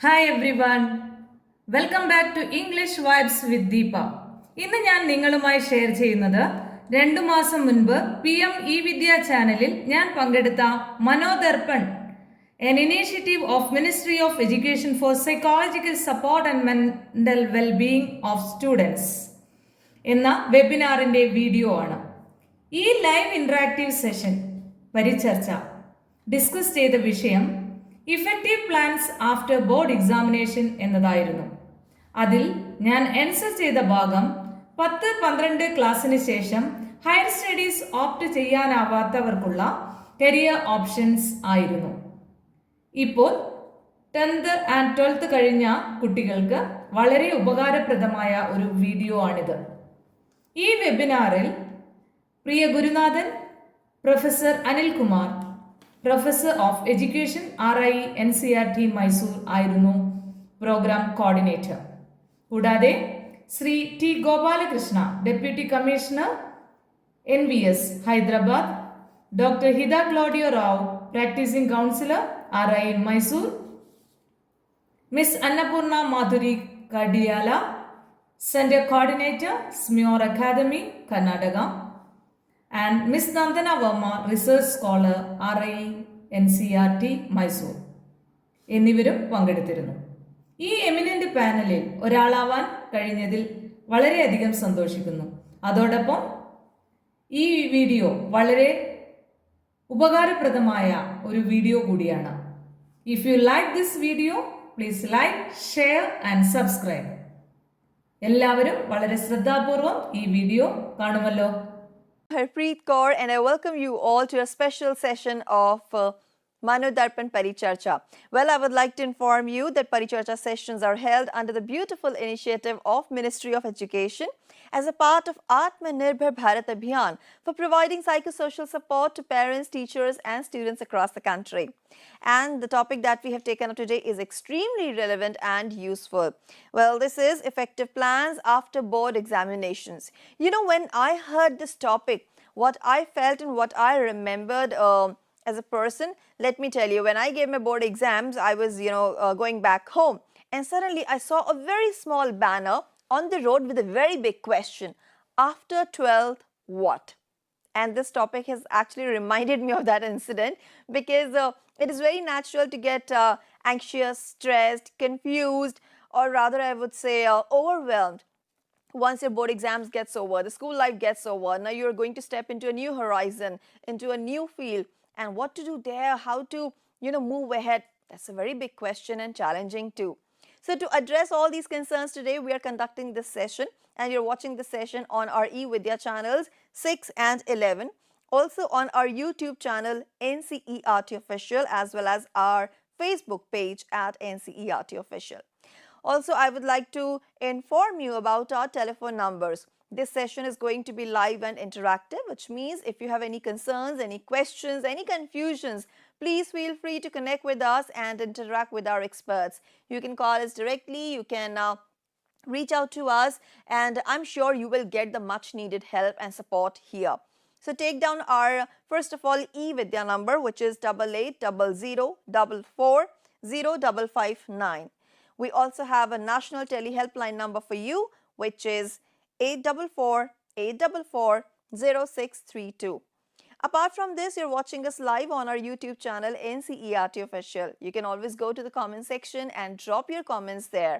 Hi everyone welcome back to English vibes with Deepa. ഇന്ന് ഞാൻ നിങ്ങളുമായി ഷെയർ ചെയ്യുന്നത് 2 മാസം മുൻപ് PM ഇ വിദ്യ ചാനലിൽ ഞാൻ പങ്കെടുത്ത Manodarpan, an initiative of Ministry of Education for psychological support and mental well-being of students എന്ന വെബിനാറിന്റെ വീഡിയോ ആണ്. ഈ ലൈവ് ഇന്ററാക്റ്റീവ് സെഷൻ പരിചർച്ച ഡിസ്കസ് ചെയ്ത വിഷയം effective plans after board examination എന്നതായിരുന്നു. അതിൽ ഞാൻ ആൻസർ ചെയ്ത ഭാഗം 10-12 ക്ലാസ്സിന് ശേഷം ഹയർ സ്റ്റഡീസ് ഓപ്റ്റ് ചെയ്യാനാവാത്തവർക്കുള്ള കരിയർ ഓപ്ഷൻസ് ആയിരുന്നു. ഇപ്പോൾ 10th ആൻഡ് 12th കഴിഞ്ഞ കുട്ടികൾക്ക് വളരെ ഉപകാരപ്രദമായ ഒരു വീഡിയോ ആണിത്. ഈ വെബിനാറിൽ പ്രിയ ഗുരുനാഥൻ professor Anilkumar, professor of education RI NCERT Mysore ആയിരുന്നു പ്രോഗ്രാം കോർഡിനേറ്റർ. കൂടാതെ Shri T Gopalakrishna, deputy commissioner NVS Hyderabad, doctor Hitha Claudio Rao, practising counsellor RI Mysore, miss Annapurna Madhuri Kadiyala, centre coordinator സ്മ്യോർ academy Karnataka, and miss Nandana Varma, research scholar RI NCERT Mysore എന്നിവരും പങ്കെടുത്തിരുന്നു. ഈ എമിനന്റ് പാനലിൽ ഒരാളാവാൻ കഴിഞ്ഞതിൽ വളരെയധികം സന്തോഷിക്കുന്നു. അതോടൊപ്പം ഈ വീഡിയോ വളരെ ഉപകാരപ്രദമായ ഒരു വീഡിയോ കൂടിയാണ്. If you like this video, please like, share and subscribe. എല്ലാവരും വളരെ ശ്രദ്ധാപൂർവം ഈ വീഡിയോ കാണുമല്ലോ. Harpreet Kaur, and I welcome you all to a special session of Manodarpan Paricharcha. Well, I would like to inform you that Paricharcha sessions are held under the beautiful initiative of Ministry of Education as a part of Atmanirbhar Bharat Abhiyan for providing psychosocial support to parents, teachers and students across the country. And the topic that we have taken up today is extremely relevant and useful. Well, this is effective plans after board examinations. You know, when I heard this topic, what I felt and what I remembered as a person, let me tell you, when I gave my board exams, I was, going back home, and suddenly I saw a very small banner on the road with a very big question: after 12th, what? And this topic has actually reminded me of that incident because it is very natural to get anxious, stressed, confused, or rather I would say overwhelmed once your board exams gets over, the school life gets over. Now you're going to step into a new horizon, into a new field, and what to do there, how to move ahead, that's a very big question and challenging too. So to address all these concerns today, we are conducting this session, and you're watching this session on our eVidya channels 6 and 11, also on our YouTube channel NCERT Official, as well as our Facebook page at NCERT Official. Also, I would like to inform you about our telephone numbers. This session is going to be live and interactive, which means if you have any concerns, any questions, any confusions, please feel free to connect with us and interact with our experts. You can call us directly, you can reach out to us, and I'm sure you will get the much needed help and support here. So take down our, first of all, eVidya number, which is 8800440559. We also have a national telehelpline number for you, which is 844-844-0632. Apart from this, you're watching us live on our YouTube channel NCERT Official. You can always go to the comment section and drop your comments there.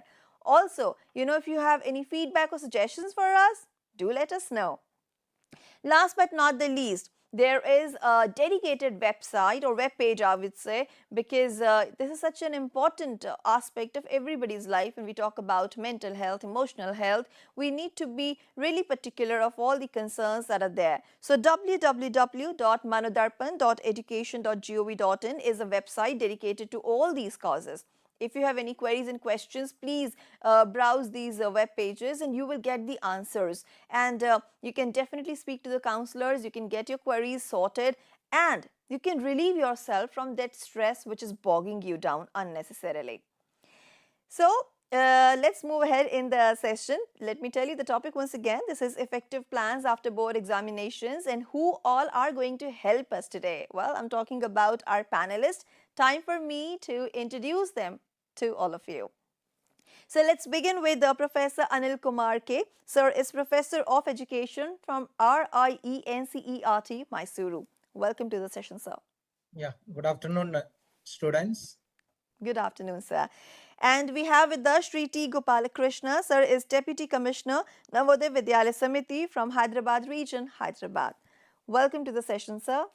Also, if you have any feedback or suggestions for us, do let us know. Last but not the least, there is a dedicated website or web page, I would say, because this is such an important aspect of everybody's life. When we talk about mental health, emotional health, we need to be really particular of all the concerns that are there. So www.manodarpan.education.gov.in is a website dedicated to all these causes. If you have any queries and questions, please browse these web pages and you will get the answers. And you can definitely speak to the counselors, you can get your queries sorted, and you can relieve yourself from that stress which is bogging you down unnecessarily. So let's move ahead in the session. Let me tell you the topic once again. This is effective plans after board examinations, and who all are going to help us today? Well, I'm talking about our panelists. Time for me to introduce them. to all of you. So let's begin with Professor Anil Kumar K. Sir is Professor of Education from RIENCERT, Mysuru. Welcome to the session, sir. Yeah, good afternoon, students. Good afternoon, sir. And we have with us Sri T. Gopalakrishna. Sir is Deputy Commissioner, Navodaya Vidyalaya Samiti from Hyderabad region, Hyderabad. Welcome to the session, sir.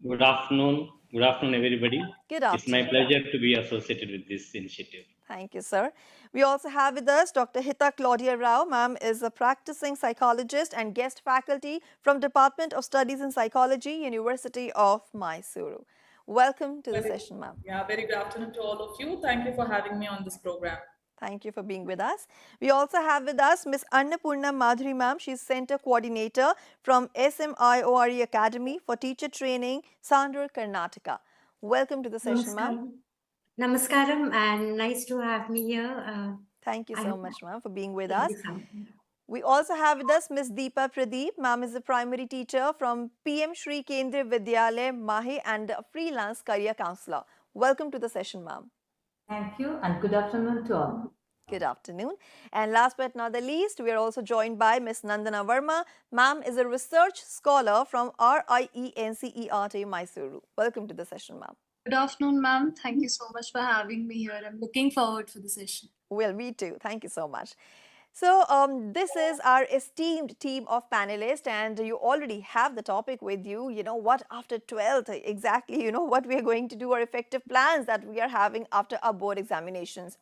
Good afternoon. Good afternoon, everybody. Good It's my afternoon. pleasure to be associated with this initiative. Thank you, sir. We also have with us Dr. Hita Claudia Rao. Ma'am is a practicing psychologist and guest faculty from Department of Studies in Psychology, University of Mysuru. Welcome to the session, ma'am. Yeah, very good afternoon to all of you. Thank you for having me on this program. Thank you for being with us. We also have with us Ms. Annapurna Madhuri, ma'am. She's Center Coordinator from SMIORE Academy for Teacher Training, Sandur, Karnataka. Welcome to the session, ma'am. Namaskaram, and nice to have me here. Thank you so I'm- much, ma'am, for being with Thank us. you so much. We also have with us Ms. Deepa Pradeep. Ma'am is a primary teacher from PM Shri Kendriya Vidyalaya, Mahe, and a freelance career counselor. Welcome to the session, ma'am. Thank you and good afternoon to all. Good afternoon. And last but not the least, we are also joined by Ms. Nandana Verma. Ma'am is a research scholar from RIENCERT, Mysuru. Welcome to the session, ma'am. Good afternoon, ma'am. Thank you so much for having me here. I'm looking forward for the session. Well, me too. Thank you so much. So, this is our esteemed team of panelists, and you already have the topic with you. You know what, after 12th, exactly, you know what we are going to do, our effective plans that we are having after our board examinations.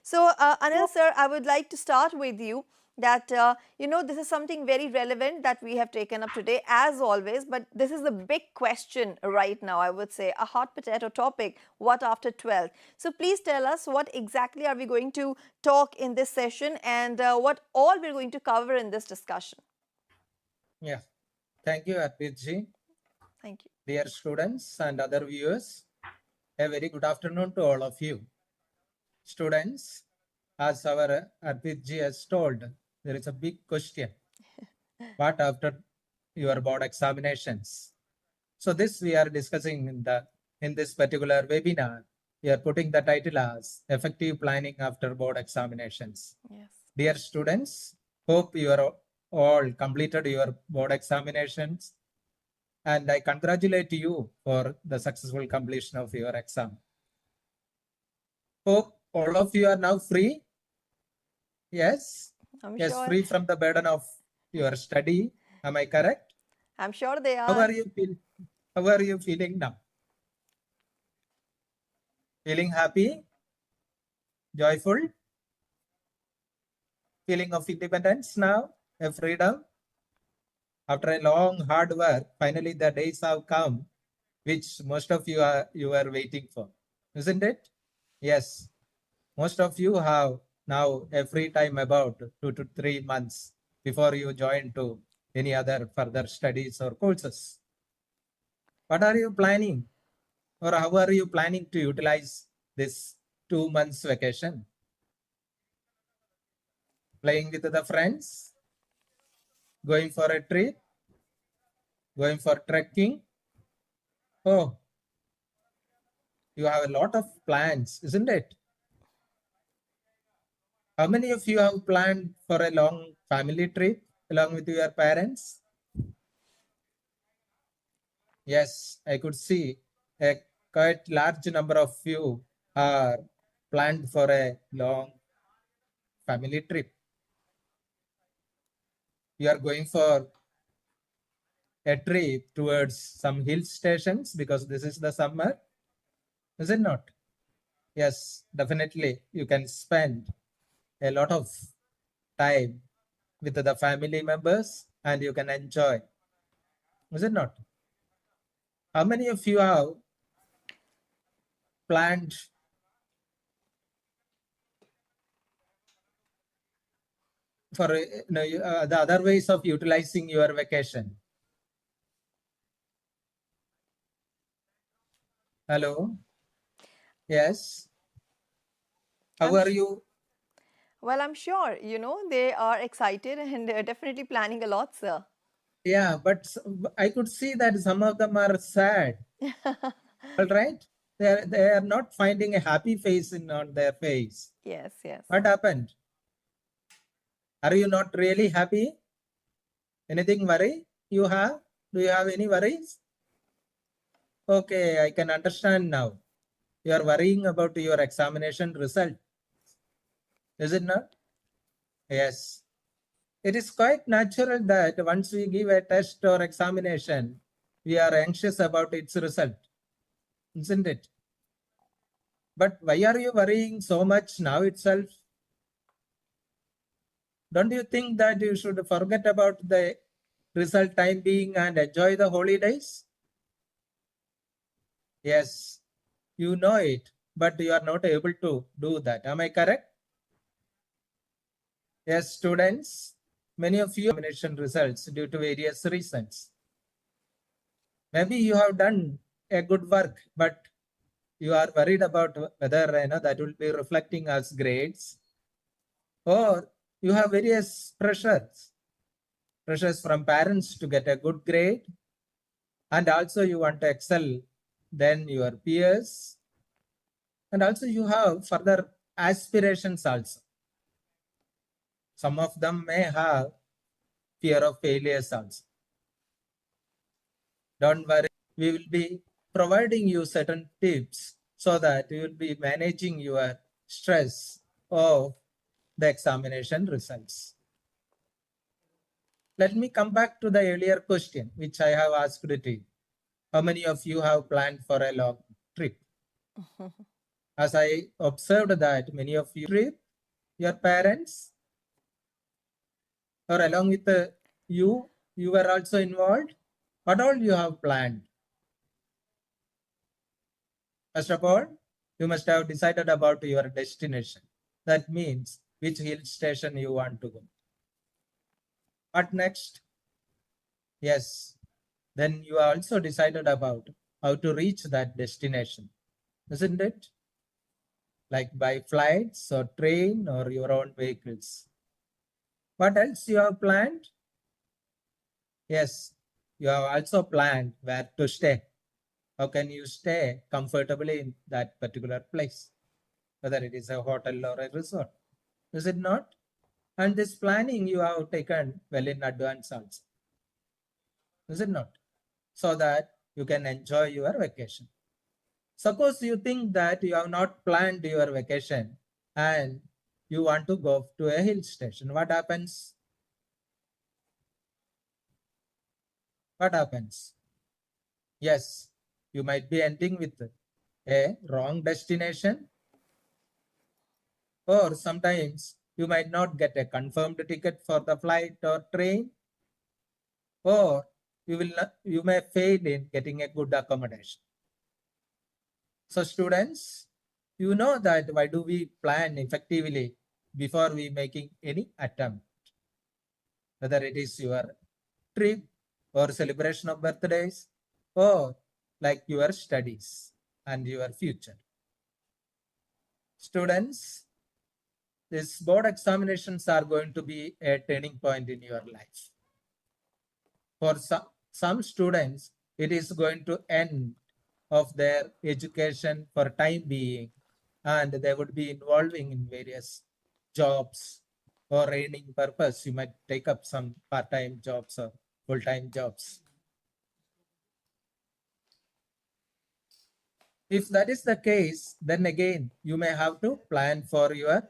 So, Anil sir, I would like to start with you that, you know, this is something very relevant that we have taken up today, as always, but this is the big question right now, I would say, a hot potato topic, what after 12th? So please tell us what exactly are we going to talk in this session and what all we're going to cover in this discussion. Yeah, thank you, Arpitji. Thank you. Dear students and other viewers, a very good afternoon to all of you. Students, as our Arpitji has told, there is a big question. What after your board examinations? So this we are discussing in this particular webinar. We are putting the title as Effective Planning After Board Examinations. Yes. Dear students, hope you are all completed your board examinations, and I congratulate you for the successful completion of your exam. Hope all of you are now free. Yes, I'm yes, sure. free from the burden of your study. Am I correct? I'm sure they How are. are you feel? How are you feeling now? Feeling happy? Joyful? Feeling of independence now? A freedom? After a long hard work, finally the days have come, which most of you are waiting for, isn't it? Yes, most of you have now a free time about 2 to 3 months before you join to any other further studies or courses. What are you planning, or how are you planning to utilize this 2 months vacation? Playing with the friends, going for a trip, going for trekking. Oh, you have a lot of plans, isn't it? How many of you have planned for a long family trip along with your parents? Yes, I could see a quite large number of you are planned for a long family trip. You are going for a trip towards some hill stations because this is the summer, is it not? Yes, definitely you can spend a lot of time with the family members and you can enjoy, is it not? How many of you have planned for the other ways of utilizing your vacation? Hello? Yes? How are you? Well, I'm sure, you know, they are excited and they're definitely planning a lot, sir. Yeah, but I could see that some of them are sad. All right? they are not finding a happy face on their face. Yes, yes. What happened? Are you not really happy? Anything worry you have? Do you have any worries? Okay, I can understand now. You are worrying about your examination result. Is it not? Yes. It is quite natural that once we give a test or examination, we are anxious about its result. Isn't it? But why are you worrying so much now itself? Don't you think that you should forget about the result time being and enjoy the holidays? Yes, you know it, but you are not able to do that. Am I correct? Yes, students, many of you examination results due to various reasons. Maybe you have done a good work, but you are worried about whether that will be reflecting as grades, or you have various pressures from parents to get a good grade, and also you want to excel than your peers, and also you have further aspirations also. Some of them may have fear of failures also. Don't worry, we will be providing you certain tips so that you will be managing your stress of the examination results. Let me come back to the earlier question which I have asked to you. How many of you have planned for a long trip? As I observed that many of you trip, your parents, or along with you were also involved. What all you have planned? First of all, you must have decided about your destination. That means which hill station you want to go. What next? Yes, then you also decided about how to reach that destination, isn't it? Like by flights or train or your own vehicles. What else you have planned? Yes, you have also planned where to stay. How can you stay comfortably in that particular place? Whether it is a hotel or a resort. Is it not? And this planning you have taken well in advance also. Is it not? So that you can enjoy your vacation. Suppose you think that you have not planned your vacation and you want to go to a hill station. What happens? What happens? Yes, you might be ending with a wrong destination, or sometimes you might not get a confirmed ticket for the flight or train, or you may fail in getting a good accommodation. So students, you know that why do we plan effectively before we making any attempt, whether it is your trip or celebration of birthdays or like your studies and your future. Students, these board examinations are going to be a turning point in your life. For some students, it is going to end of their education for time being, and they would be involving in various jobs or earning purpose. You might take up some part-time jobs or full-time jobs. If that is the case, then again, you may have to plan for your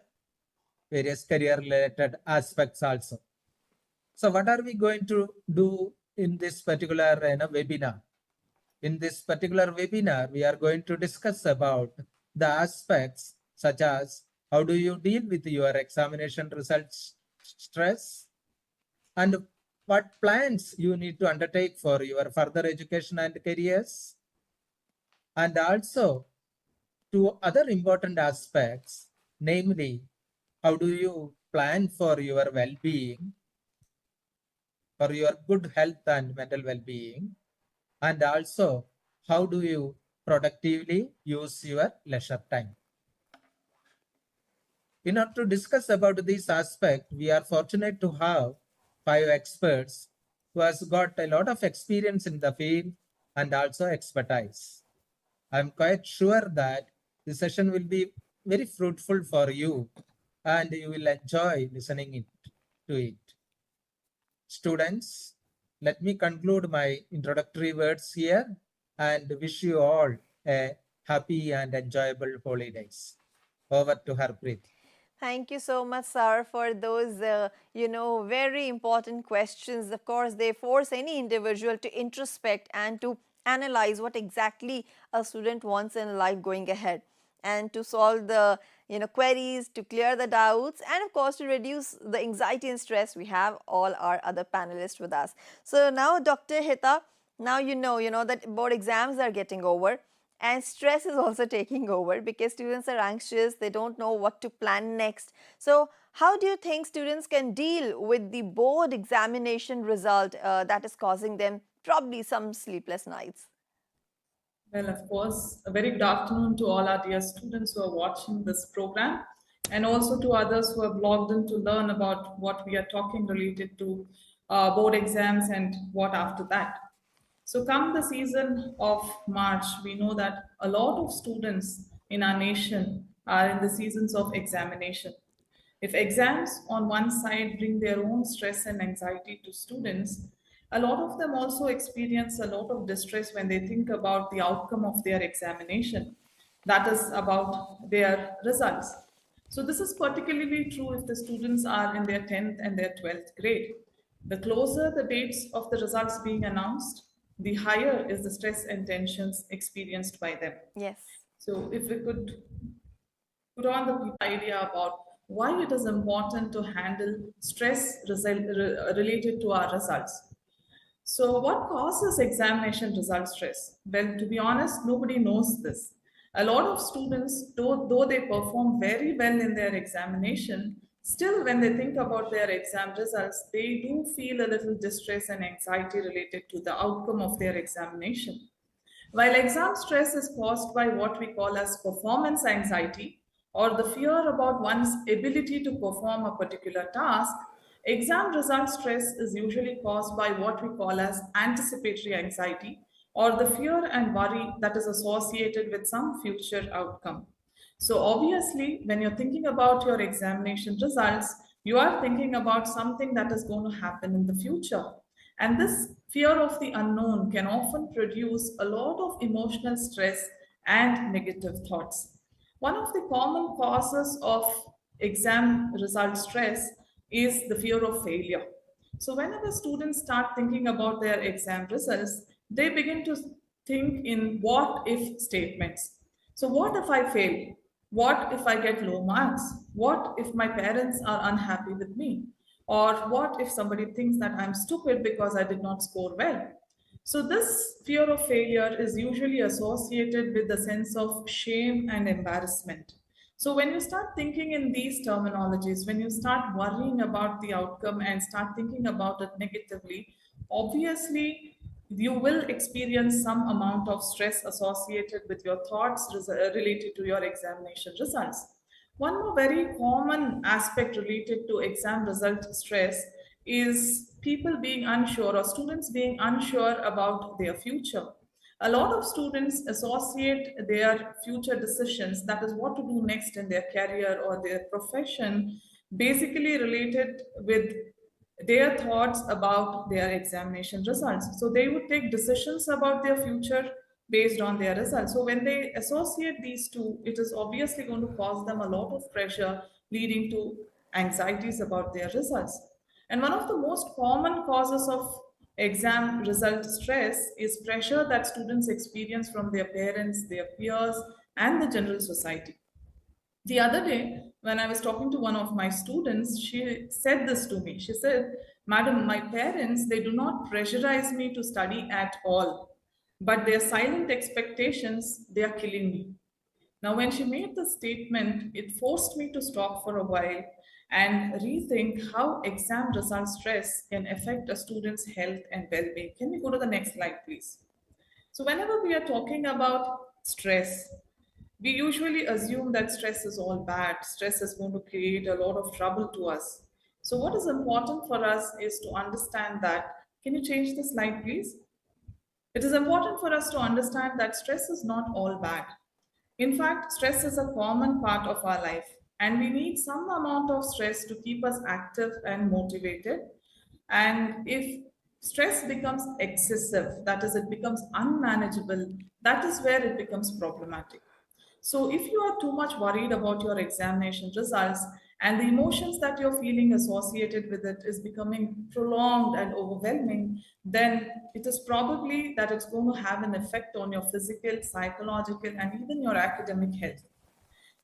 various career-related aspects also. So what are we going to do in this particular webinar? In this particular webinar, we are going to discuss about the aspects such as how do you deal with your examination results stress, and what plans you need to undertake for your further education and careers, and also two other important aspects, namely, how do you plan for your well-being, for your good health and mental well-being, and also how do you productively use your leisure time. In order to discuss about this aspect, we are fortunate to have 5 experts who has got a lot of experience in the field and also expertise. I'm quite sure that the session will be very fruitful for you and you will enjoy listening to it. Students, let me conclude my introductory words here and wish you all a happy and enjoyable holidays. Over to Harpreet. Thank you so much, sir, for those, very important questions. Of course, they force any individual to introspect and to analyze what exactly a student wants in life going ahead, and to solve the queries, to clear the doubts, and of course to reduce the anxiety and stress. We have all our other panelists with us. So now, Dr. Hita, now you know that board exams are getting over. And stress is also taking over because students are anxious, they don't know what to plan next. So how do you think students can deal with the board examination result that is causing them probably some sleepless nights? Well, of course, a very good afternoon to all our dear students who are watching this program, and also to others who have logged in to learn about what we are talking related to board exams and what after that. So come the season of March, we know that a lot of students in our nation are in the seasons of examination. If exams on one side bring their own stress and anxiety to students, a lot of them also experience a lot of distress when they think about the outcome of their examination, that is about their results. So this is particularly true if the students are in their 10th and their 12th grade. The closer the dates of the results being announced, the higher is the stress and tensions experienced by them. Yes. So if we could put on the idea about why it is important to handle stress related to our results. So what causes examination result stress? Well, to be honest, nobody knows this. A lot of students, though they perform very well in their examination, still when they think about their exam results, they do feel a little distress and anxiety related to the outcome of their examination. While exam stress is caused by what we call as performance anxiety, or the fear about one's ability to perform a particular task, exam result stress is usually caused by what we call as anticipatory anxiety, or the fear and worry that is associated with some future outcome. So obviously, when you're thinking about your examination results, you are thinking about something that is going to happen in the future. And this fear of the unknown can often produce a lot of emotional stress and negative thoughts. One of the common causes of exam result stress is the fear of failure. So whenever students start thinking about their exam results, they begin to think in what if statements. So what if I fail? What if I get low marks? What if my parents are unhappy with me? Or what if somebody thinks that I'm stupid because I did not score well? So this fear of failure is usually associated with the sense of shame and embarrassment. So when you start thinking in these terminologies, when you start worrying about the outcome and start thinking about it negatively, obviously you will experience some amount of stress associated with your thoughts related to your examination results. One more very common aspect related to exam result stress is people being unsure or students being unsure about their future. A lot of students associate their future decisions, that is what to do next in their career or their profession, basically related with their thoughts about their examination results. So they would take decisions about their future based on their results. So when they associate these two, it is obviously going to cause them a lot of pressure, leading to anxieties about their results. And one of the most common causes of exam result stress is pressure that students experience from their parents, their peers, and the general society. The other day, when I was talking to one of my students, she said this to me. She said, "Madam, my parents, they do not pressurize me to study at all, but their silent expectations, they are killing me." Now, when she made the statement, it forced me to stop for a while and rethink how exam result stress can affect a student's health and well-being. Can we go to the next slide, please? So whenever we are talking about stress, we usually assume that stress is all bad. Stress is going to create a lot of trouble to us. So what is important for us is to understand that. Can you change the slide, please? It is important for us to understand that stress is not all bad. In fact, stress is a common part of our life, and we need some amount of stress to keep us active and motivated. And if stress becomes excessive, that is, it becomes unmanageable, that is where it becomes problematic. So if you are too much worried about your examination results and the emotions that you're feeling associated with it is becoming prolonged and overwhelming, then it is probably that it's going to have an effect on your physical, psychological, and even your academic health.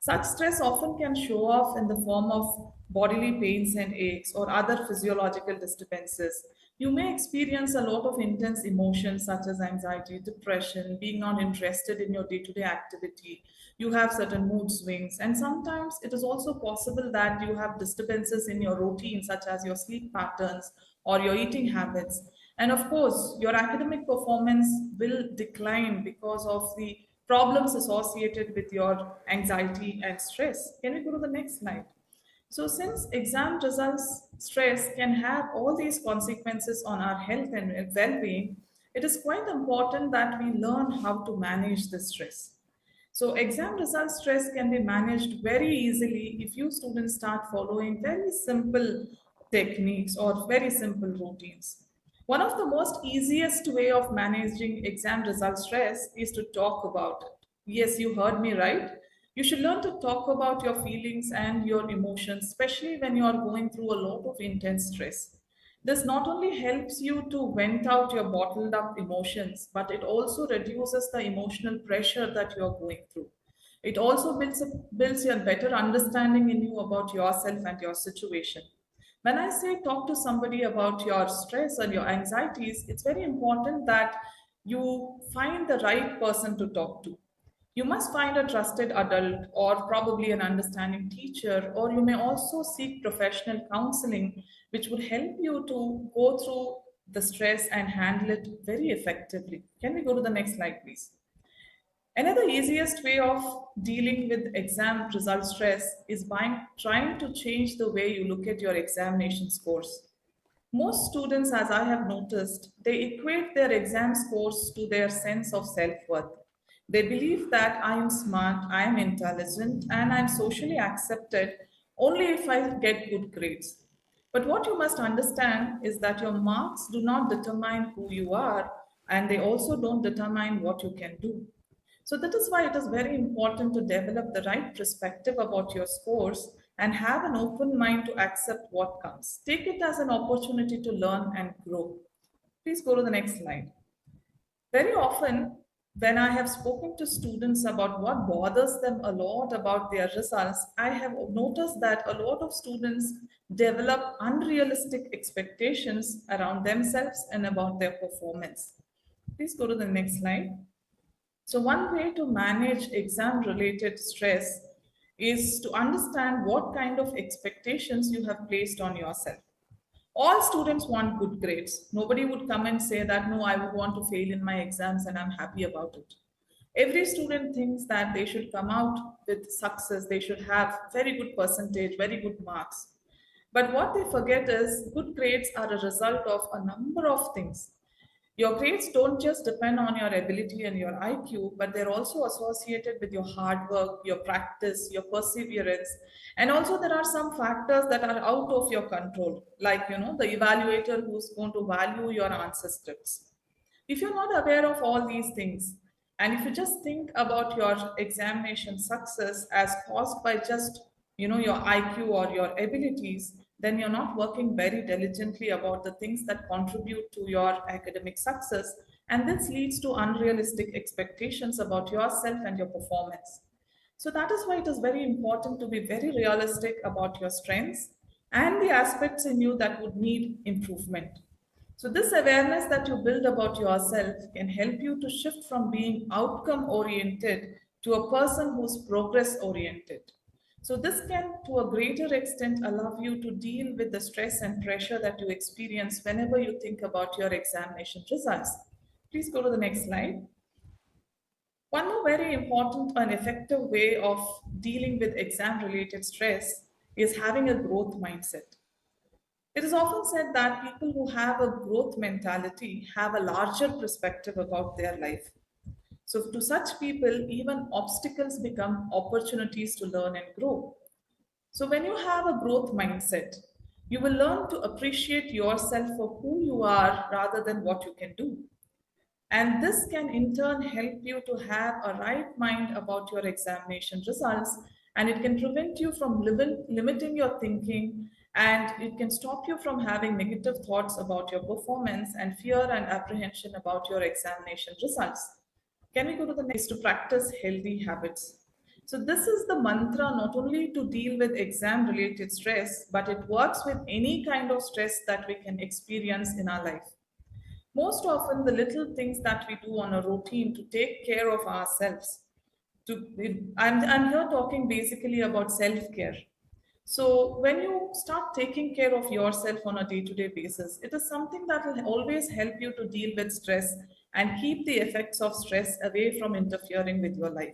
Such stress often can show off in the form of bodily pains and aches or other physiological disturbances. You may experience a lot of intense emotions such as anxiety, depression, being not interested in your day to day activity. You have certain mood swings, and sometimes it is also possible that you have disturbances in your routine, such as your sleep patterns or your eating habits. And of course, your academic performance will decline because of the problems associated with your anxiety and stress. Can we go to the next slide? So since exam results stress can have all these consequences on our health and well-being, it is quite important that we learn how to manage the stress. So exam result stress can be managed very easily if you students start following very simple techniques or very simple routines. One of the most easiest way of managing exam result stress is to talk about it. Yes, you heard me right. You should learn to talk about your feelings and your emotions, especially when you are going through a lot of intense stress. This not only helps you to vent out your bottled up emotions, but it also reduces the emotional pressure that you're going through. It also builds a better understanding in you about yourself and your situation. When I say talk to somebody about your stress and your anxieties, it's very important that you find the right person to talk to. You must find a trusted adult or probably an understanding teacher, or you may also seek professional counseling, which would help you to go through the stress and handle it very effectively. Can we go to the next slide, please? Another easiest way of dealing with exam result stress is by trying to change the way you look at your examination scores. Most students, as I have noticed, they equate their exam scores to their sense of self-worth. They believe that I am smart, I am intelligent, and I am socially accepted only if I get good grades. But what you must understand is that your marks do not determine who you are, and they also don't determine what you can do. So that is why it is very important to develop the right perspective about your scores and have an open mind to accept what comes. Take it as an opportunity to learn and grow. Please go to the next slide. Very often, when I have spoken to students about what bothers them a lot about their results, I have noticed that a lot of students develop unrealistic expectations around themselves and about their performance. Please go to the next slide. So one way to manage exam-related stress is to understand what kind of expectations you have placed on yourself. All students want good grades. Nobody would come and say that, no, I would want to fail in my exams and I'm happy about it. Every student thinks that they should come out with success. They should have very good percentage, very good marks. But what they forget is good grades are a result of a number of things. Your grades don't just depend on your ability and your IQ, but they're also associated with your hard work, your practice, your perseverance. And also there are some factors that are out of your control, like, the evaluator who's going to value your answer scripts. If you're not aware of all these things, and if you just think about your examination success as caused by just, your IQ or your abilities, then you're not working very diligently about the things that contribute to your academic success. And this leads to unrealistic expectations about yourself and your performance. So that is why it is very important to be very realistic about your strengths and the aspects in you that would need improvement. So this awareness that you build about yourself can help you to shift from being outcome oriented to a person who's progress oriented. So this can, to a greater extent, allow you to deal with the stress and pressure that you experience whenever you think about your examination results. Please go to the next slide. One more very important and effective way of dealing with exam-related stress is having a growth mindset. It is often said that people who have a growth mentality have a larger perspective about their life. So, to such people, even obstacles become opportunities to learn and grow. So, when you have a growth mindset, you will learn to appreciate yourself for who you are rather than what you can do. And this can in turn help you to have a right mind about your examination results, and it can prevent you from limiting your thinking, and it can stop you from having negative thoughts about your performance and fear and apprehension about your examination results. Can we go to the next? To practice healthy habits. So this is the mantra not only to deal with exam related stress, but it works with any kind of stress that we can experience in our life. Most often, the little things that we do on a routine to take care of ourselves. I'm here talking basically about self-care. So when you start taking care of yourself on a day-to-day basis, it is something that will always help you to deal with stress and keep the effects of stress away from interfering with your life.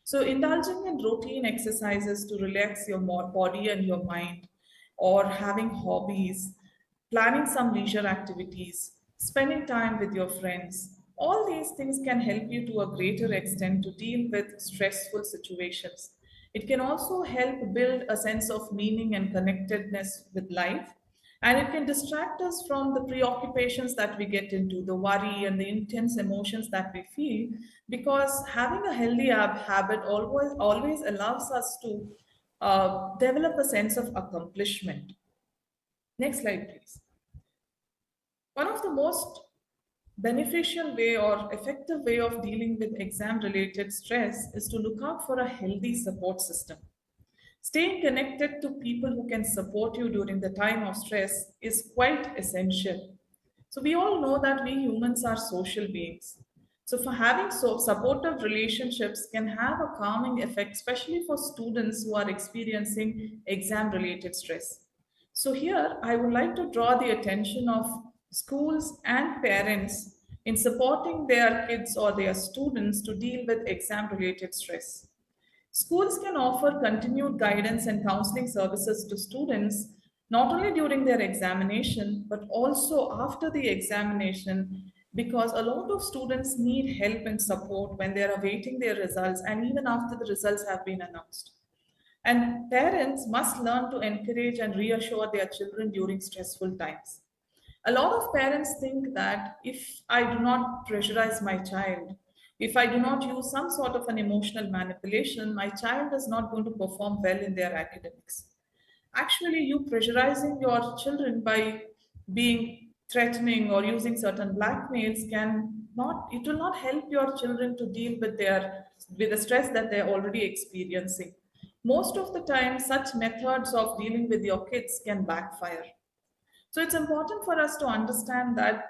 So indulging in routine exercises to relax your body and your mind, or having hobbies, planning some leisure activities, spending time with your friends, all these things can help you to a greater extent to deal with stressful situations. It can also help build a sense of meaning and connectedness with life. And it can distract us from the preoccupations that we get into, the worry and the intense emotions that we feel, because having a healthy habit always allows us to develop a sense of accomplishment. Next slide, please. One of the most beneficial way or effective way of dealing with exam related stress is to look out for a healthy support system. Staying connected to people who can support you during the time of stress is quite essential. So we all know that we humans are social beings. So for having supportive relationships can have a calming effect, especially for students who are experiencing exam related stress. So here I would like to draw the attention of schools and parents in supporting their kids or their students to deal with exam related stress. Schools can offer continued guidance and counseling services to students not only during their examination but also after the examination, because a lot of students need help and support when they are awaiting their results and even after the results have been announced. And parents must learn to encourage and reassure their children during stressful times. A lot of parents think that if I do not pressurize my child, if I do not use some sort of an emotional manipulation, my child is not going to perform well in their academics. Actually, you pressurizing your children by being threatening or using certain blackmails it will not help your children to deal with the stress that they're already experiencing. Most of the time, such methods of dealing with your kids can backfire. So it's important for us to understand that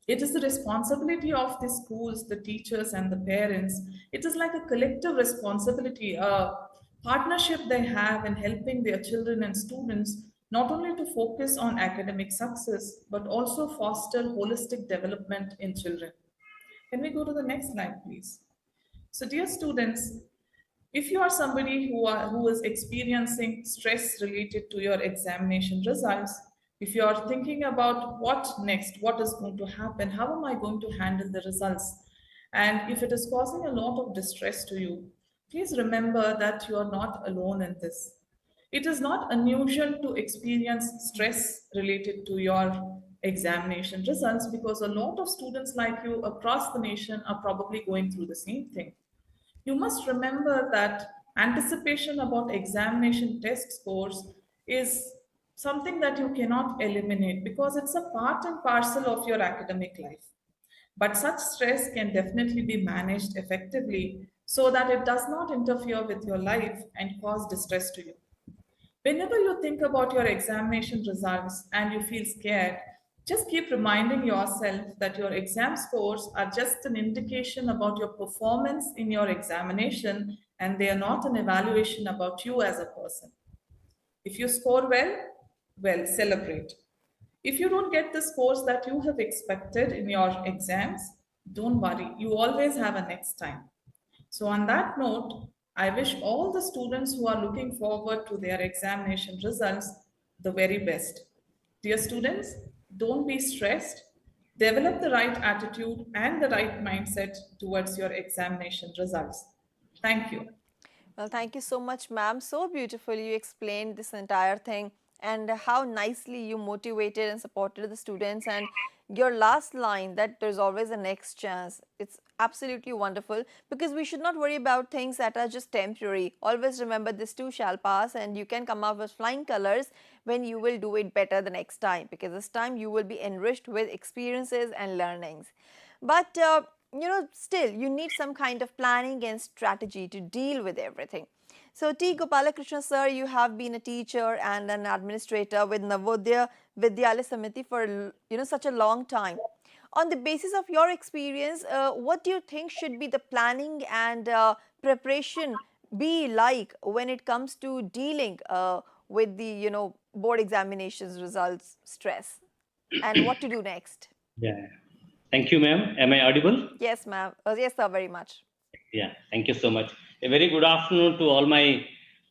it is the responsibility of the schools, the teachers, and the parents. It is like a collective responsibility, a partnership they have in helping their children and students not only to focus on academic success, but also foster holistic development in children. Can we go to the next slide, please? So, dear students, if you are somebody who is experiencing stress related to your examination results, if you are thinking about what next, what is going to happen, how am I going to handle the results, and if it is causing a lot of distress to you, please remember that you are not alone in this. It is not unusual to experience stress related to your examination results, because a lot of students like you across the nation are probably going through the same thing. You must remember that anticipation about examination test scores is something that you cannot eliminate because it's a part and parcel of your academic life. But such stress can definitely be managed effectively so that it does not interfere with your life and cause distress to you. Whenever you think about your examination results and you feel scared, just keep reminding yourself that your exam scores are just an indication about your performance in your examination, and they are not an evaluation about you as a person. If you score well, celebrate. If you don't get the scores that you have expected in your exams, don't worry, you always have a next time. So on that note, I wish all the students who are looking forward to their examination results the very best. Dear students, don't be stressed. Develop the right attitude and the right mindset towards your examination results. Thank you. Well, thank you so much, ma'am. So beautifully you explained this entire thing and how nicely you motivated and supported the students. And your last line that there's always a next chance. It's absolutely wonderful because we should not worry about things that are just temporary. Always remember this too shall pass, and you can come out with flying colors when you will do it better the next time, because this time you will be enriched with experiences and learnings. But still you need some kind of planning and strategy to deal with everything. So T. Gopalakrishna sir, you have been a teacher and an administrator with Navodaya Vidyalaya Samiti for such a long time. On the basis of your experience, what do you think should be the planning and preparation be like when it comes to dealing with the board examinations results stress, and what to do next? Yeah. Thank you, ma'am. Am I audible? Yes, ma'am. Yes, sir, very much. Yeah. Thank you so much. A very good afternoon to all my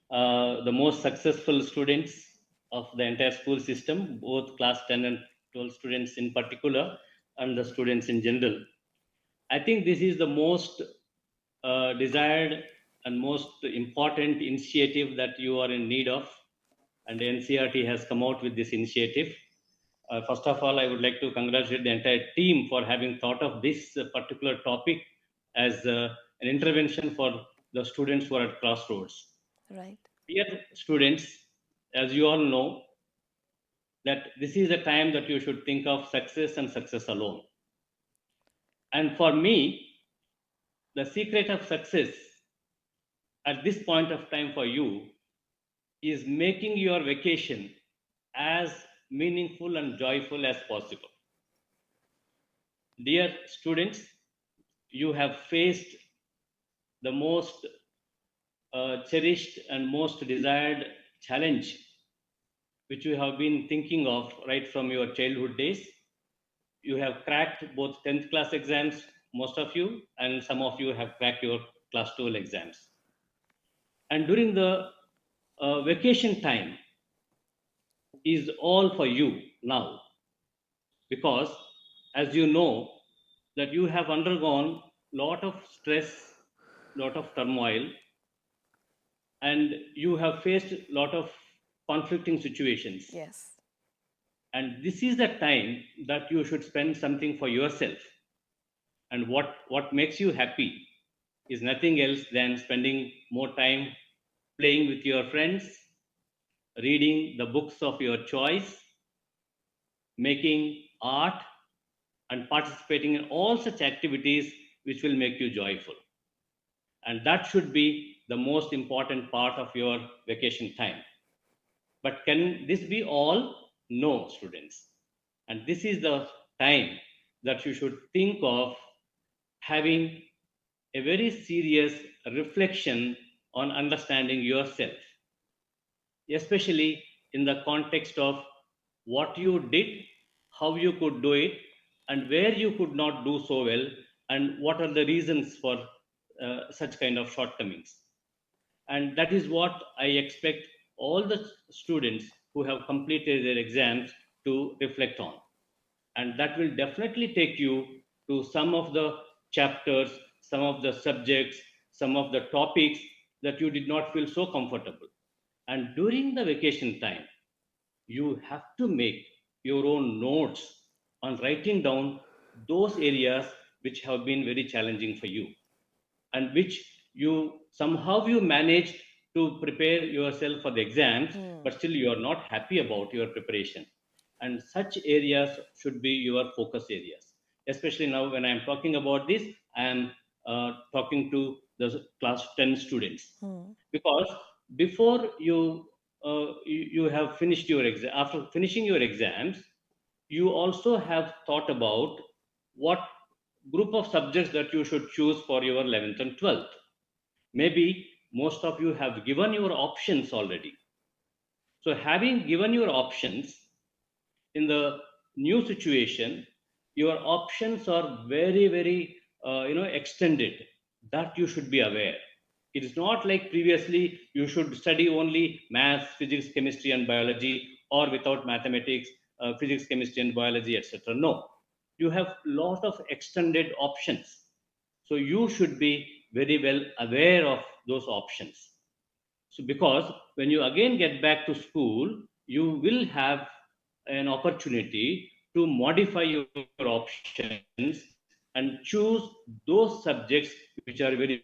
the most successful students of the entire school system, both class 10 and 12 students in particular, and the students in general. I think this is the most desired and most important initiative that you are in need of, and the NCERT has come out with this initiative. First of all, I would like to congratulate the entire team for having thought of this particular topic as an intervention for the students who are at crossroads. Right. Dear students, as you all know, that this is a time that you should think of success and success alone. And for me, the secret of success at this point of time for you is making your vacation as meaningful and joyful as possible. Dear students, you have faced the most cherished and most desired challenge which you have been thinking of right from your childhood days. You have cracked both 10th class exams, most of you, and some of you have cracked your class 12 exams. And during the vacation time is all for you now, because as you know that you have undergone lot of stress, lot of turmoil, and you have faced lot of conflicting situations. Yes. And this is the time that you should spend something for yourself. And what makes you happy is nothing else than spending more time playing with your friends, reading the books of your choice, making art, and participating in all such activities which will make you joyful. And that should be the most important part of your vacation time. But can this be all? No, students. And this is the time that you should think of having a very serious reflection on understanding yourself, especially in the context of what you did, how you could do it, and where you could not do so well, and what are the reasons for such kind of shortcomings. And that is what I expect all the students who have completed their exams to reflect on. And that will definitely take you to some of the chapters, some of the subjects, some of the topics that you did not feel so comfortable. And during the vacation time, you have to make your own notes on writing down those areas which have been very challenging for you, and which you somehow you managed to prepare yourself for the exams, but still you are not happy about your preparation. And such areas should be your focus areas. Especially now when I am talking about this, I am talking to the class 10 students. Because before you have finished your exam, after finishing your exams, you also have thought about what group of subjects that you should choose for your 11th and 12th. Maybe most of you have given your options already. So having given your options, in the new situation, your options are very, very extended. That you should be aware. It is not like previously you should study only maths, physics, chemistry, and biology, or without mathematics, physics, chemistry, and biology, etc. No, you have lot of extended options. So you should be very well aware of those options. So because when you again get back to school, you will have an opportunity to modify your options and choose those subjects which are very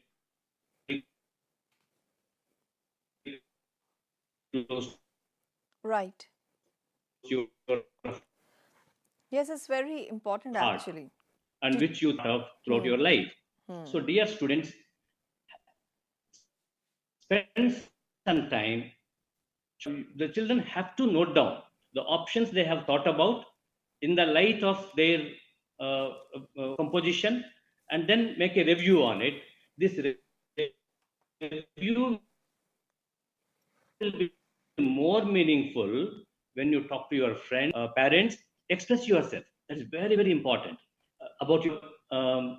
close Right. to your Yes, it's very important heart actually. and which you have throughout your life. So dear students, spend some time. The children have to note down the options they have thought about in the light of their composition, and then make a review on it. This review will be more meaningful when you talk to your friends, parents. Express yourself. That is very, very important about your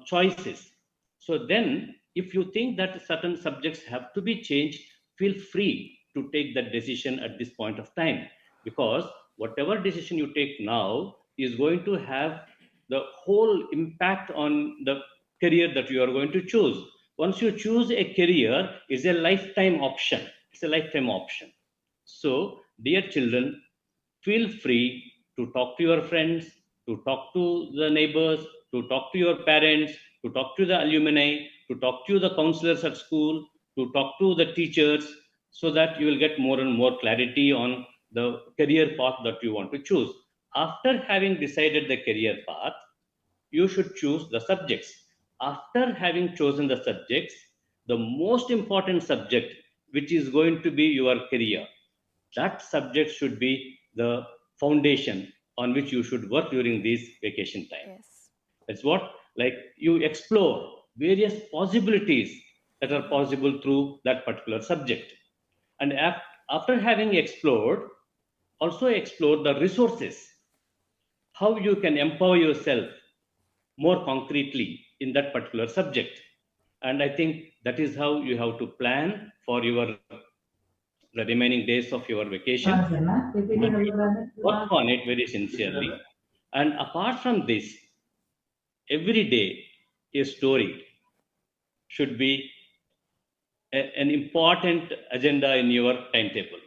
choices. So then, if you think that certain subjects have to be changed, feel free to take that decision at this point of time, because whatever decision you take now is going to have the whole impact on the career that you are going to choose. Once you choose a career, it's a lifetime option. It's a lifetime option. So, dear children, feel free to talk to your friends, to talk to the neighbors, to talk to your parents, to talk to the alumni, to talk to the counselors at school, to talk to the teachers, so that you will get more and more clarity on the career path that you want to choose. After having decided the career path, you should choose the subjects. After having chosen the subjects, the most important subject, which is going to be your career, that subject should be the foundation on which you should work during this vacation time. Yes. That's what, like, you explore various possibilities that are possible through that particular subject. And after having explored, also explore the resources, how you can empower yourself more concretely in that particular subject. And I think that is how you have to plan for the remaining days of your vacation. Work on it very sincerely. And apart from this, every day a story should be an important agenda in your timetable.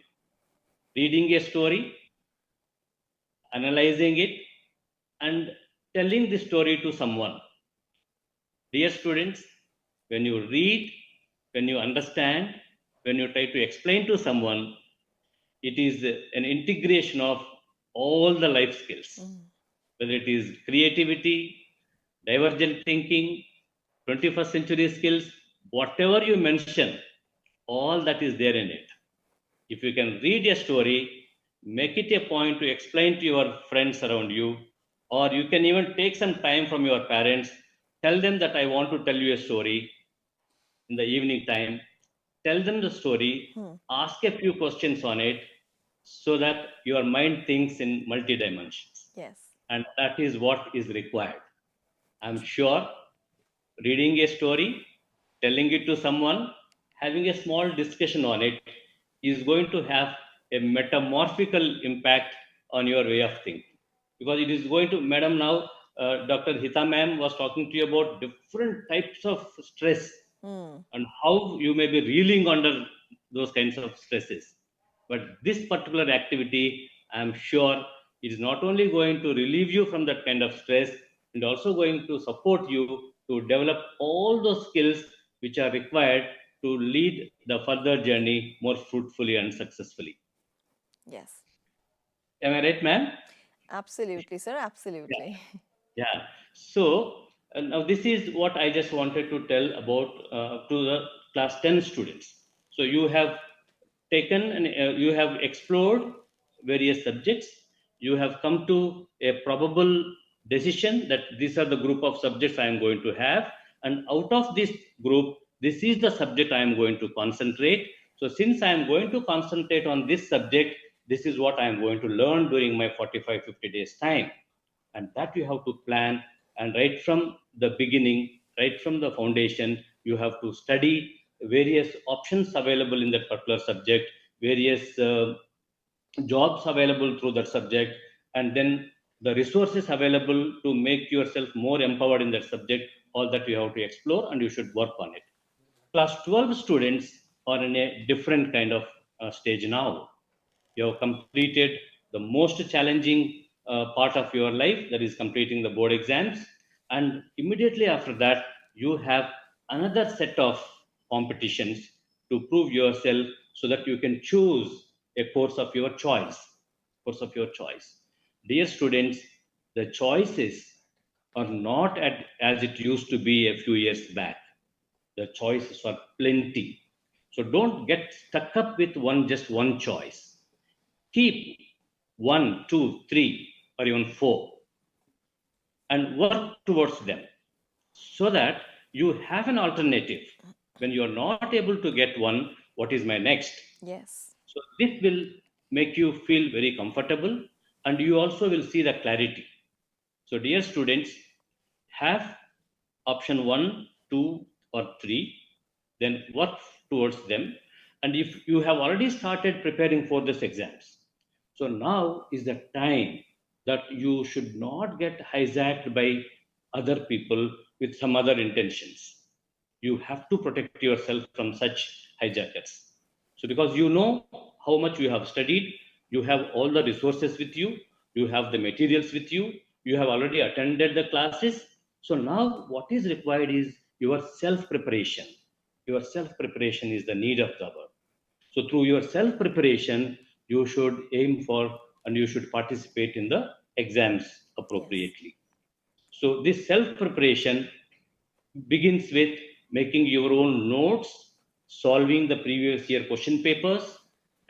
Reading a story, analyzing it, and telling the story to someone. Dear students, when you read, when you understand, when you try to explain to someone, it is an integration of all the life skills, whether it is creativity, divergent thinking, 21st century skills, whatever you mention, all that is there in it. If you can read a story, make it a point to explain to your friends around you, or you can even take some time from your parents, tell them that I want to tell you a story in the evening time, tell them the story, ask a few questions on it, so that your mind thinks in multi-dimensions. Yes. And that is what is required. I'm sure reading a story, telling it to someone, having a small discussion on it is going to have a metamorphical impact on your way of thinking. Because it is going to, madam, now Dr. Hita ma'am was talking to you about different types of stress and how you may be reeling under those kinds of stresses. But this particular activity, I'm sure, is not only going to relieve you from that kind of stress, and also going to support you to develop all those skills which are required to lead the further journey more fruitfully and successfully. Yes. Am I right, ma'am? Absolutely, sir. Absolutely. Yeah. So now this is what I just wanted to tell about to the class 10 students. So you have taken and you have explored various subjects. You have come to a probable decision that these are the group of subjects I am going to have. And out of this group, this is the subject I am going to concentrate. So since I am going to concentrate on this subject, this is what I am going to learn during my 45-50 days time. And that you have to plan, and right from the beginning, right from the foundation, you have to study various options available in that particular subject, various jobs available through that subject, and then the resources available to make yourself more empowered in that subject, all that you have to explore and you should work on it. Class 12 students are in a different kind of stage now. You have completed the most challenging part of your life, that is completing the board exams, and immediately after that you have another set of competitions to prove yourself so that you can choose a course of your choice. Dear students, the choices are not as it used to be a few years back. The choices are plenty, so don't get stuck up with just one choice. Keep 1, 2, 3, or even 4 and work towards them so that you have an alternative. When you are not able to get one, what is my next? Yes. So this will make you feel very comfortable and you also will see the clarity. So dear students, have option 1, 2, or 3, then work towards them. And if you have already started preparing for these exams, so now is the time that you should not get hijacked by other people with some other intentions. You have to protect yourself from such hijackers. So because you know how much you have studied, you have all the resources with you, you have the materials with you, you have already attended the classes. So now what is required is your self-preparation. Your self-preparation is the need of the hour. So through your self-preparation, you should aim for and you should participate in the exams appropriately. So this self-preparation begins with making your own notes, solving the previous year question papers,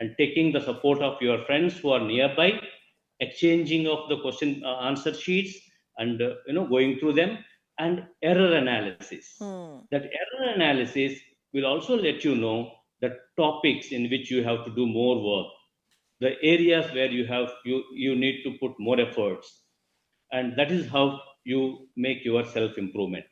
and taking the support of your friends who are nearby, exchanging of the question answer sheets, and going through them, and error analysis. That error analysis will also let you know the topics in which you have to do more work, the areas where you need to put more efforts, and that is how you make your self improvement.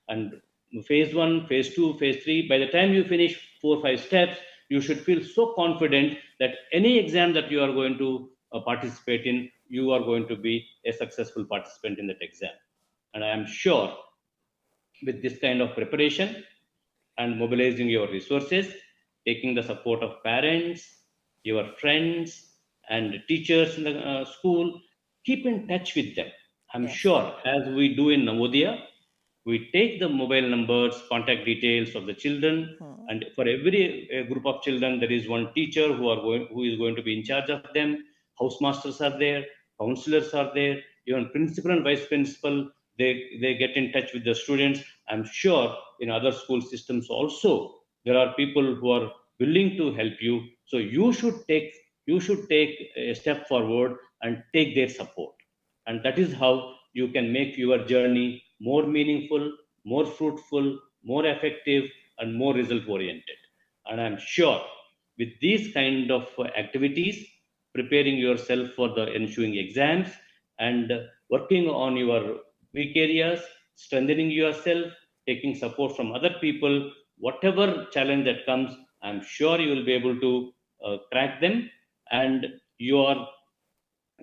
And phase 1, phase 2, phase 3, by the time you finish 4 5 steps, you should feel so confident that any exam that you are going to participate in, you are going to be a successful participant in that exam. And I am sure with this kind of preparation and mobilizing your resources, taking the support of parents, your friends, and teachers in the school, keep in touch with them. I'm sure, as we do in Navodaya, we take the mobile numbers, contact details of the children, and for every group of children, there is one teacher who is going to be in charge of them. Housemasters are there, counselors are there, even principal and vice principal. They get in touch with the students. I'm sure in other school systems also there are people who are willing to help you. So you should take a step forward and take their support, and that is how you can make your journey more meaningful, more fruitful, more effective, and more result oriented. And I'm sure with these kind of activities, preparing yourself for the ensuing exams and working on your weak areas, strengthening yourself, taking support from other people, whatever challenge that comes, I'm sure you will be able to crack them, and you are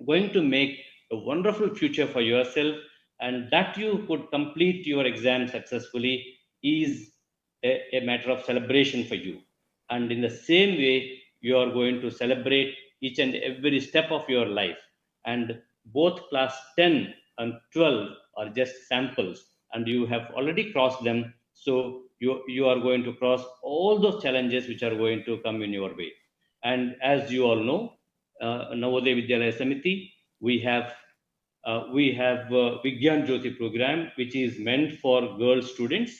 going to make a wonderful future for yourself, and that you could complete your exam successfully is a matter of celebration for you. And in the same way, you are going to celebrate each and every step of your life. And both class 10 and 12 are just samples, and you have already crossed them. So you are going to cross all those challenges which are going to come in your way. And as you all know, Navodaya Vidyalaya Samiti, we have Vigyan Jyoti program, which is meant for girl students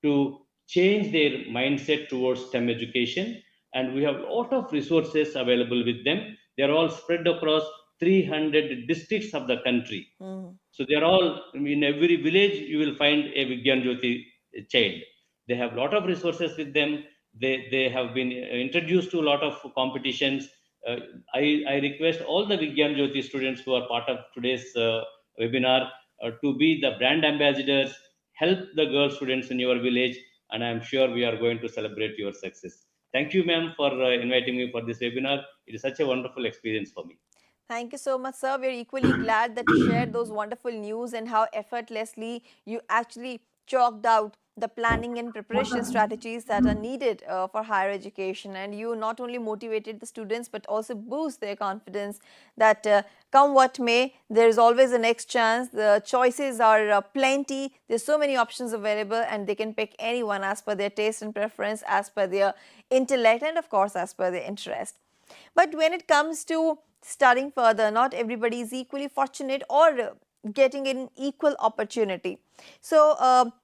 to change their mindset towards STEM education. And we have a lot of resources available with them. They are all spread across 300 districts of the country. So they are all, in every village, you will find a Vigyan Jyoti child. They have a lot of resources with them. They have been introduced to a lot of competitions. I request all the Vigyan Jyoti students who are part of today's webinar to be the brand ambassadors, help the girl students in your village, and I'm sure we are going to celebrate your success. Thank you, ma'am, for inviting me for this webinar. It is such a wonderful experience for me. Thank you so much, sir. We're equally glad that you shared those wonderful news and how effortlessly you actually chalked out the planning and preparation strategies that are needed for higher education. And you not only motivated the students but also boost their confidence that come what may, there is always a next chance. The choices are plenty. There's so many options available and they can pick anyone as per their taste and preference, as per their intellect, and of course as per their interest. But when it comes to studying further, not everybody is equally fortunate or getting an equal opportunity. So,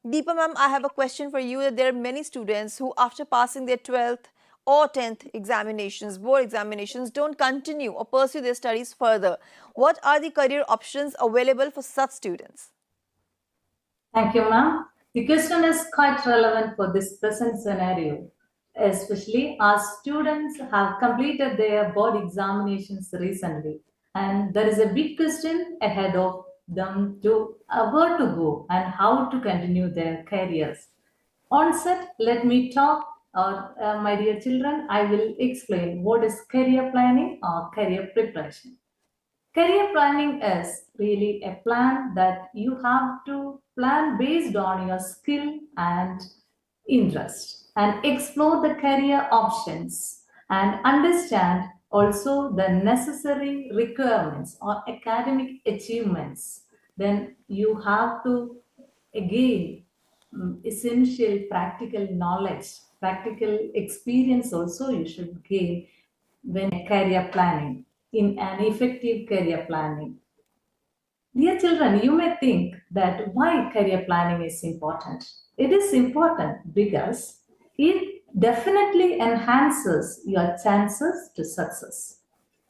Deepa ma'am, I have a question for you. There are many students who, after passing their 12th or 10th examinations, board examinations, don't continue or pursue their studies further. What are the career options available for such students? Thank you, ma'am. The question is quite relevant for this present scenario, especially as students have completed their board examinations recently. And there is a big question ahead of them to where to go and how to continue their careers. Onset, let me talk, my dear children, I will explain what is career planning or career preparation. Career planning is really a plan that you have to plan based on your skill and interest and explore the career options and understand also the necessary requirements or academic achievements. Then you have to again essential practical knowledge, practical experience also you should gain when career planning in an effective career planning. Dear children, you may think that why career planning is important. It is important because it definitely enhances your chances to success.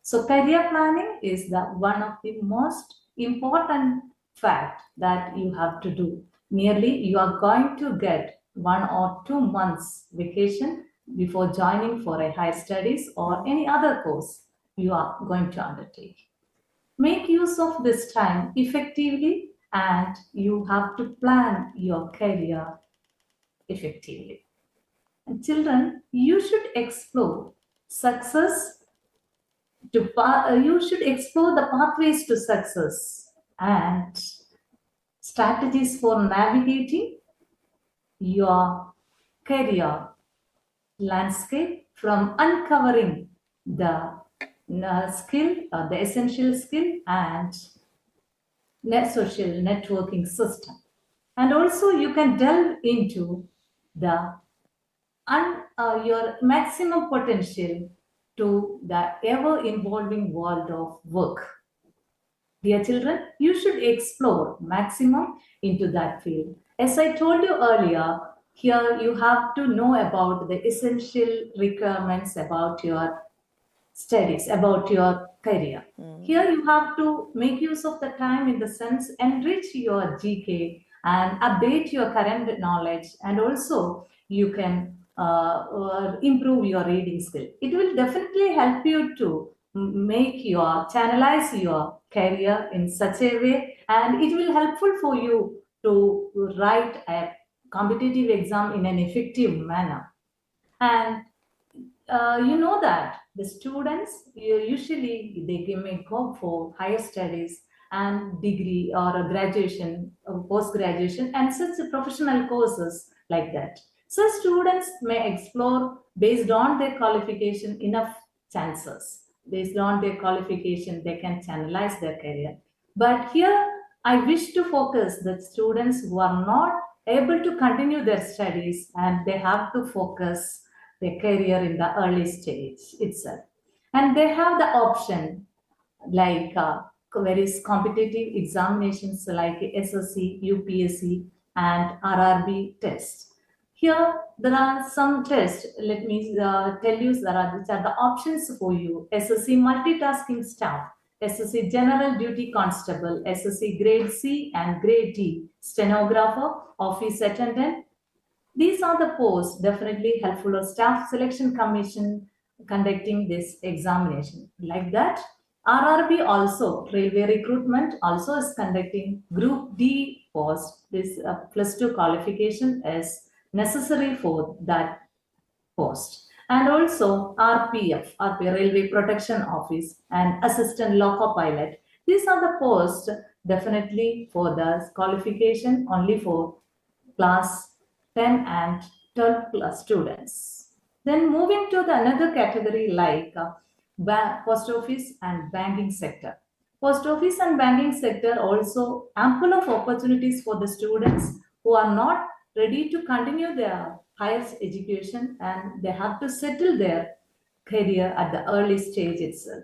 So career planning is the one of the most important fact that you have to do. Merely you are going to get 1 or 2 months vacation before joining for a higher studies or any other course you are going to undertake. Make use of this time effectively and you have to plan your career effectively. And children, you should explore success you should explore the pathways to success and strategies for navigating your career landscape from uncovering the skill, the essential skill and social networking system. And also you can delve into the your maximum potential to the ever-evolving world of work. Dear children, you should explore maximum into that field. As I told you earlier, here you have to know about the essential requirements about your studies, about your career. Here you have to make use of the time in the sense enrich your GK and update your current knowledge, and also you can improve your reading skill. It will definitely help you to channelize your career in such a way, and it will helpful for you to write a competitive exam in an effective manner. And you know that the students usually they may go for higher studies and degree or a graduation or post graduation and such professional courses like that. So students may explore based on their qualification enough chances. Based on their qualification, they can channelize their career. But here, I wish to focus the students who are not able to continue their studies and they have to focus their career in the early stage itself. And they have the option like various competitive examinations like SSC, UPSC, and RRB tests. Here, there are some tests. Let me tell you, these are the options for you. SSC multitasking staff, SSC general duty constable, SSC grade C and grade D, stenographer, office attendant. These are the posts definitely helpful of staff selection commission conducting this examination. Like that, RRB also, railway recruitment also is conducting group D post. This +2 qualification is necessary for that post. and also RPF, Railway Protection Office, and Assistant Loco Pilot. These are the posts definitely for the qualification only for class 10 and 12 plus students. Then moving to the another category like post office and banking sector. Post office and banking sector also ample of opportunities for the students who are not ready to continue their higher education and they have to settle their career at the early stage itself.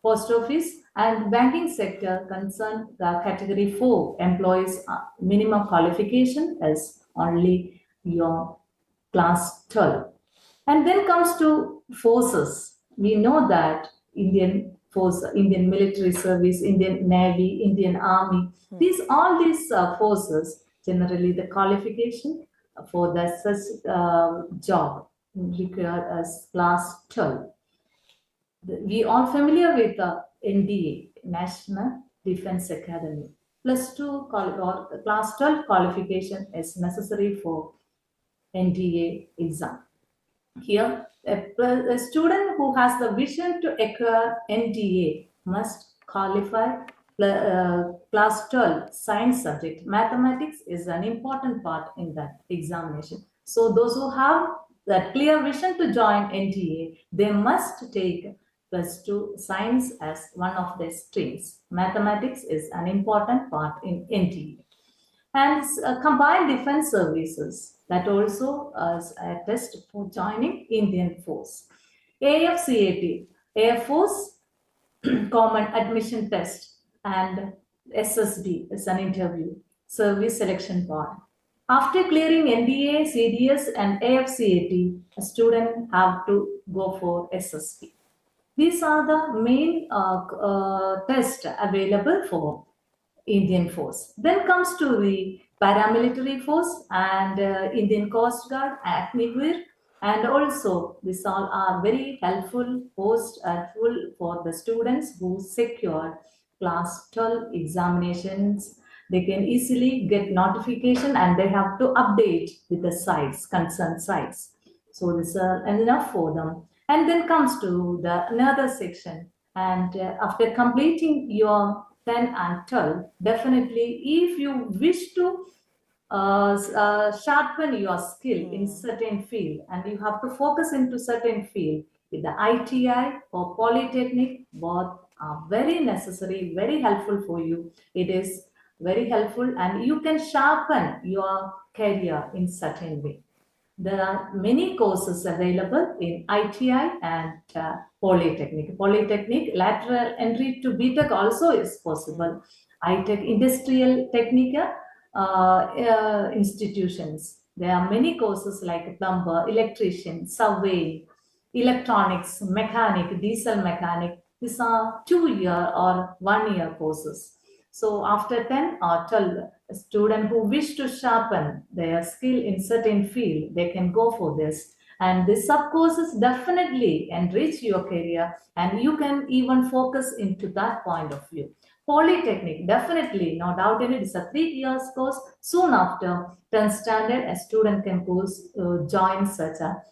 Post office and banking sector concern the category 4 employees minimum qualification is only your class 12. And then comes to forces. We know that Indian force, Indian military service, Indian Navy, Indian Army, all these forces, generally the qualification for the such job required as class 12. We all familiar with the NDA, National Defense Academy. Plus 2 or class 12 qualification is necessary for NDA exam. Here, a student who has the vision to acquire NDA must qualify class 12 science subject. Mathematics is an important part in that examination. So those who have that clear vision to join NDA, they must take plus 2 science as one of their streams. Mathematics is an important part in NDA. And combined defense services, that also is a test for joining Indian force. AFCAT, Air Force Common Admission Test, and SSB is an interview, Service Selection Board. After clearing NDA, CDS, and AFCAT, a student have to go for SSB. These are the main tests available for Indian force. Then comes to the paramilitary force and Indian Coast Guard, Agnivir, and also these all are very helpful posts for the students who secure class 12 examinations. They can easily get notification and they have to update with the sites, concerned sites. So this is enough for them. And then comes to the another section. And after completing your 10 and 12, definitely if you wish to sharpen your skill in certain field and you have to focus into certain field, with the ITI or Polytechnic, both are very necessary, very helpful for you. It is very helpful and you can sharpen your career in certain way. There are many courses available in ITI and Polytechnic. Polytechnic lateral entry to BTech also is possible. ITech Industrial Technica institutions. There are many courses like plumber, electrician, survey, electronics, mechanic, diesel mechanic. These are 2-year or 1-year courses. So after 10 or 12, a student who wish to sharpen their skill in certain field, they can go for this. And this sub-courses definitely enrich your career and you can even focus into that point of view. Polytechnic, definitely, no doubt in it, is a 3 years course. Soon after 10th standard, a student can join such a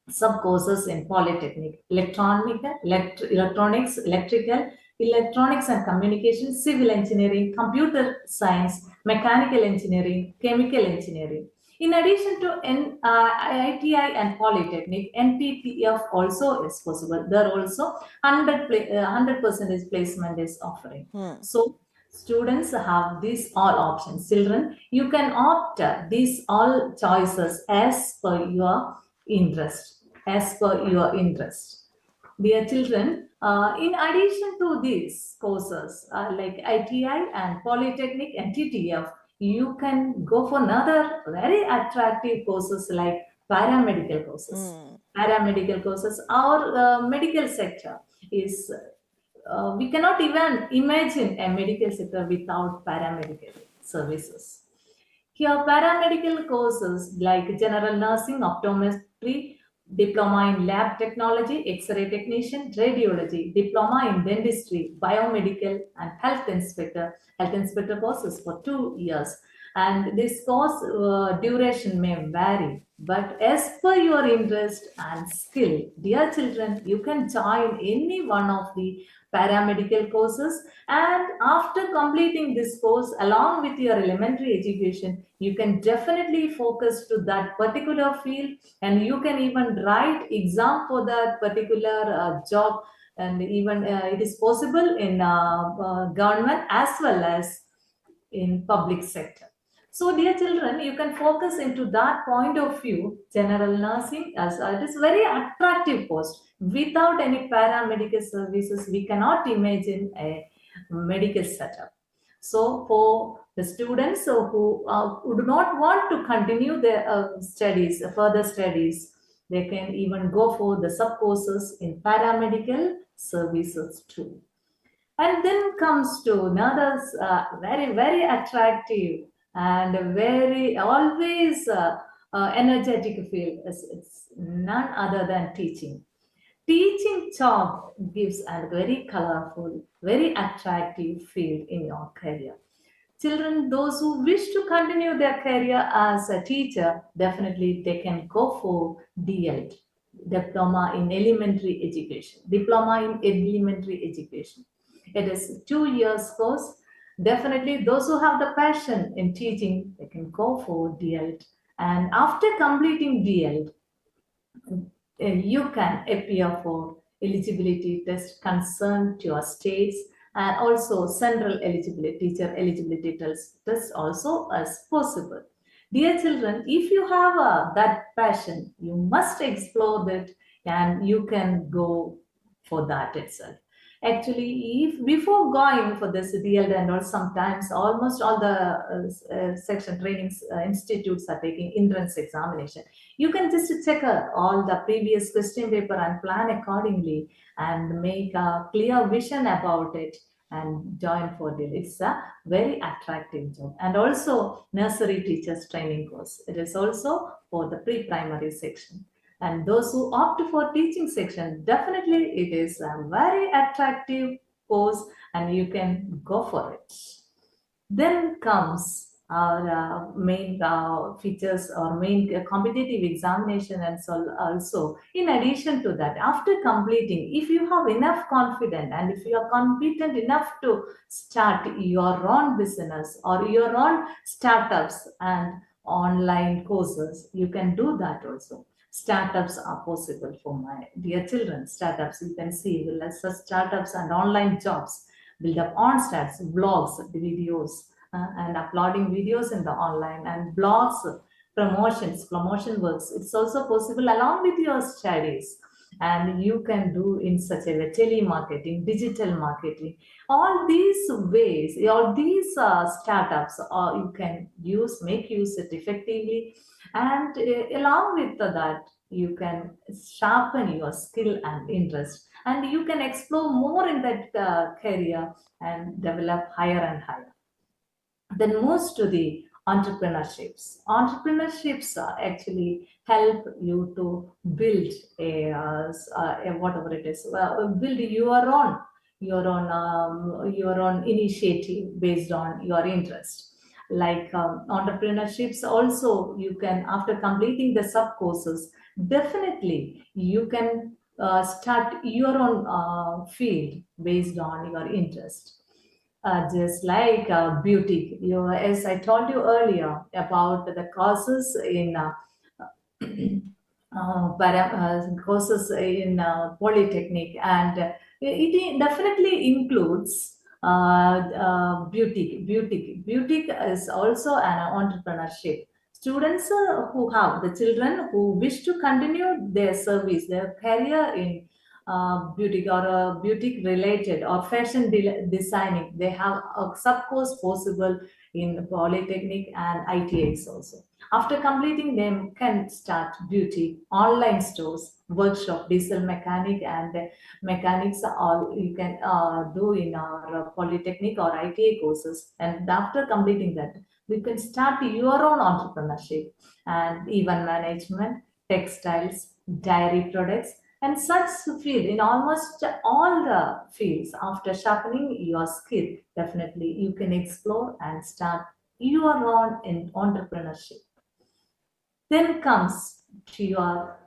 sub-courses in Polytechnic, electronics, electrical, electronics and communication, civil engineering, computer science, mechanical engineering, chemical engineering. In addition to ITI and Polytechnic, NTTF also is possible. There also 100% placement is offering. So students have these all options. Children, you can opt these all choices as per your interest. Dear children, in addition to these courses like ITI and Polytechnic and TTF, you can go for another very attractive courses like paramedical courses. Paramedical courses, our medical sector is, we cannot even imagine a medical sector without paramedical services. Here, paramedical courses like general nursing, optometry, diploma in lab technology, X-ray technician, radiology, diploma in dentistry, biomedical, and health inspector. Health inspector courses for 2 years. and this course duration may vary, but as per your interest and skill, dear children, you can join any one of the paramedical courses, and after completing this course along with your elementary education, you can definitely focus to that particular field, and you can even write exam for that particular job, and even it is possible in government as well as in public sector. So, dear children, you can focus into that point of view. General nursing, as it is very attractive post. Without any paramedical services, we cannot imagine a medical setup. So, for the students who do not want to continue their studies, further studies, they can even go for the sub courses in paramedical services too. And then comes to another very, very attractive and very always energetic field. It's none other than teaching. Teaching job gives a very colorful, very attractive field in your career. Children, those who wish to continue their career as a teacher, definitely they can go for DELT, Diploma in Elementary Education, Diploma in Elementary Education. It is 2 years course. Definitely those who have the passion in teaching, they can go for DELT. And after completing DELT, you can appear for eligibility test concerned to your states, and also central eligibility, teacher eligibility test also as possible. Dear children, if you have that passion, you must explore that, and you can go for that itself. Actually, if before going for this DELT and all, sometimes almost all the section trainings institutes are taking entrance examination. You can just check all the previous question paper and plan accordingly and make a clear vision about it and join for DELT. It's a very attractive job. And also nursery teachers training course. It is also for the pre-primary section. And those who opt for teaching section, definitely it is a very attractive course and you can go for it. Then comes our main features or main competitive examination, and so also in addition to that, after completing, if you have enough confidence and if you are competent enough to start your own business or your own startups and online courses, you can do that also. Startups are possible for my dear children. Startups, you can see, will such startups and online jobs, build up on stats, blogs, videos, and uploading videos in the online and blogs, promotion works. It's also possible along with your studies, and you can do in such a way telemarketing, digital marketing, all these ways, all these startups, you can make use it effectively, and along with that you can sharpen your skill and interest, and you can explore more in that career and develop higher and higher. Then moves to the entrepreneurships. Entrepreneurships actually help you to build a whatever it is, build your own initiative based on your interest. Like entrepreneurships, also you can, after completing the sub courses, definitely you can start your own field based on your interest. Just like beauty, as I told you earlier about the courses in courses in polytechnic, and it definitely includes beauty. Beauty is also an entrepreneurship. Students who have the children who wish to continue their service, their career in beauty or beauty related or fashion designing, they have a sub course possible in polytechnic and ITIs also. After completing them, can start beauty, online stores, workshop, diesel mechanic and mechanics, all you can do in our polytechnic or ITI courses. And after completing that, you can start your own entrepreneurship and event management, textiles, dairy products, and such field in almost all the fields. After sharpening your skill, definitely you can explore and start you are on in entrepreneurship. Then comes to your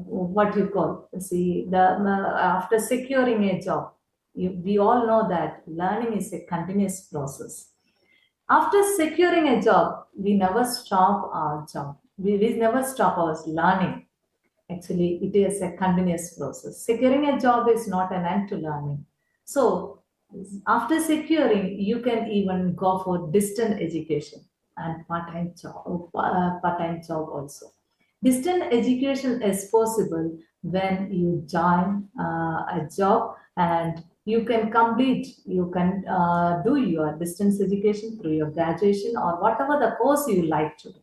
what you call, see, the after securing a job, we all know that learning is a continuous process. After securing a job, we never stop our job. We never stop our learning. Actually, it is a continuous process. Securing a job is not an end to learning. So, after securing, you can even go for distant education and part-time job also. Distant education is possible when you join a job and you can do your distance education through your graduation or whatever the course you like to do.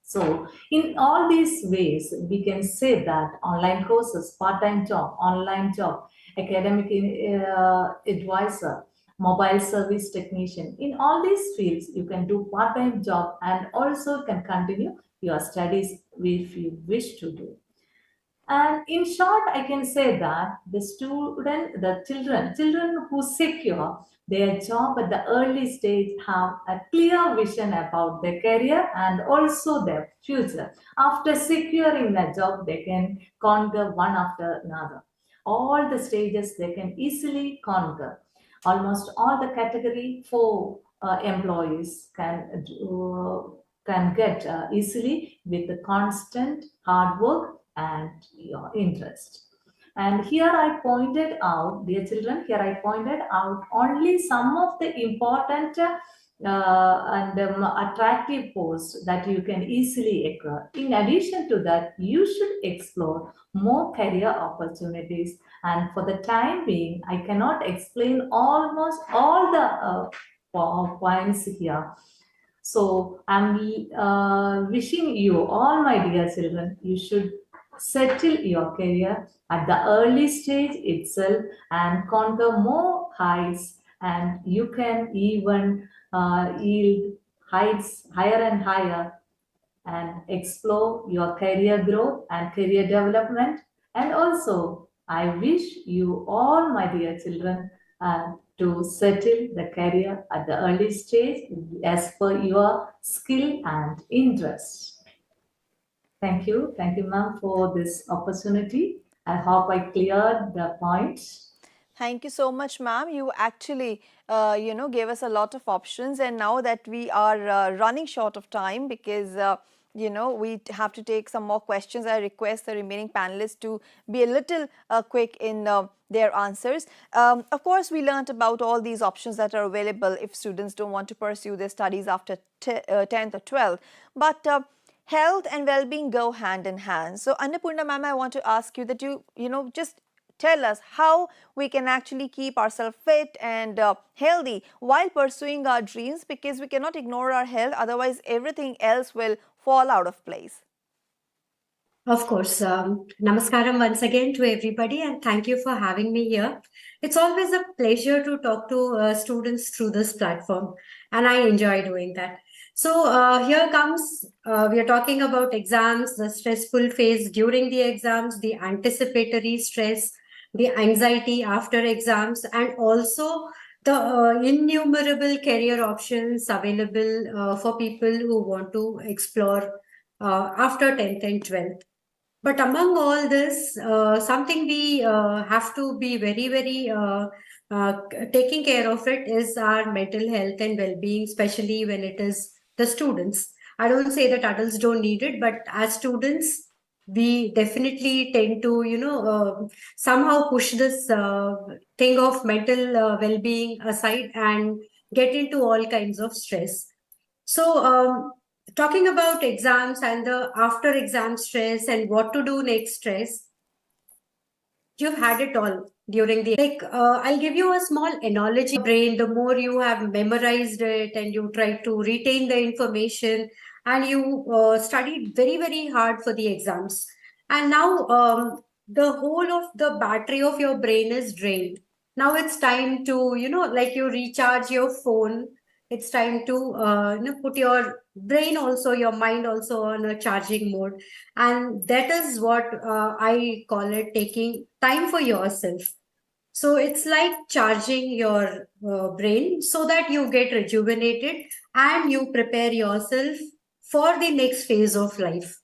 So, in all these ways, we can say that online courses, part-time job, online job, academic advisor, mobile service technician, in all these fields, you can do part-time job and also can continue your studies if you wish to do. And in short, I can say that the children who secure their job at the early stage have a clear vision about their career and also their future. After securing the job, they can conquer one after another. All the stages they can easily conquer. Almost all the category 4 employees can get easily with the constant hard work and your interest. And here I pointed out, dear children, here I pointed out only some of the important and attractive posts that you can easily acquire. In addition to that, you should explore more career opportunities. And for the time being, I cannot explain almost all the points here. So I'm wishing you all, my dear children, you should settle your career at the early stage itself and conquer more heights, and you can even yield heights higher and higher and explore your career growth and career development. And also, I wish you all, my dear children, to settle the career at the early stage as per your skill and interest. Thank you, ma'am, for this opportunity. I hope I cleared the points. Thank you so much, ma'am. You actually, gave us a lot of options. And now that we are running short of time because, we have to take some more questions, I request the remaining panelists to be a little quick in their answers. Of course, we learned about all these options that are available if students don't want to pursue their studies after 10th or 12th. But health and well-being go hand in hand. So Annapurna ma'am, I want to ask you that you just tell us how we can actually keep ourselves fit and healthy while pursuing our dreams, because we cannot ignore our health, otherwise everything else will fall out of place. Of course. Namaskaram once again to everybody, and thank you for having me here. It's always a pleasure to talk to students through this platform, and I enjoy doing that. So here comes, we are talking about exams, the stressful phase during the exams, the anticipatory stress, the anxiety after exams, and also the innumerable career options available for people who want to explore after 10th and 12th. But among all this, something we have to be very, very taking care of it is our mental health and well-being, especially when it is the students. I don't say that adults don't need it, but as students, we definitely tend to, somehow push this thing of mental well-being aside and get into all kinds of stress. So talking about exams and the after exam stress and what to do next stress, you've had it all during the I'll give you a small analogy. Brain, the more you have memorized it and you try to retain the information and you studied very, very hard for the exams, and now the whole of the battery of your brain is drained. Now it's time to, like you recharge your phone. It's time to put your brain also, your mind also on a charging mode. And that is what I call it taking time for yourself. So it's like charging your brain so that you get rejuvenated and you prepare yourself for the next phase of life.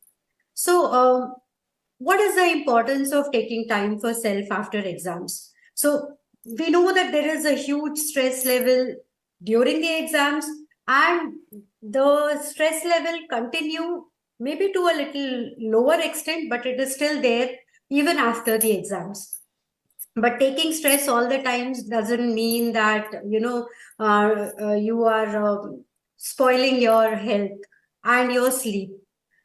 So, what is the importance of taking time for self after exams? So, we know that there is a huge stress level during the exams, and the stress level continue maybe to a little lower extent, but it is still there even after the exams. But taking stress all the times doesn't mean that you are spoiling your health and your sleep.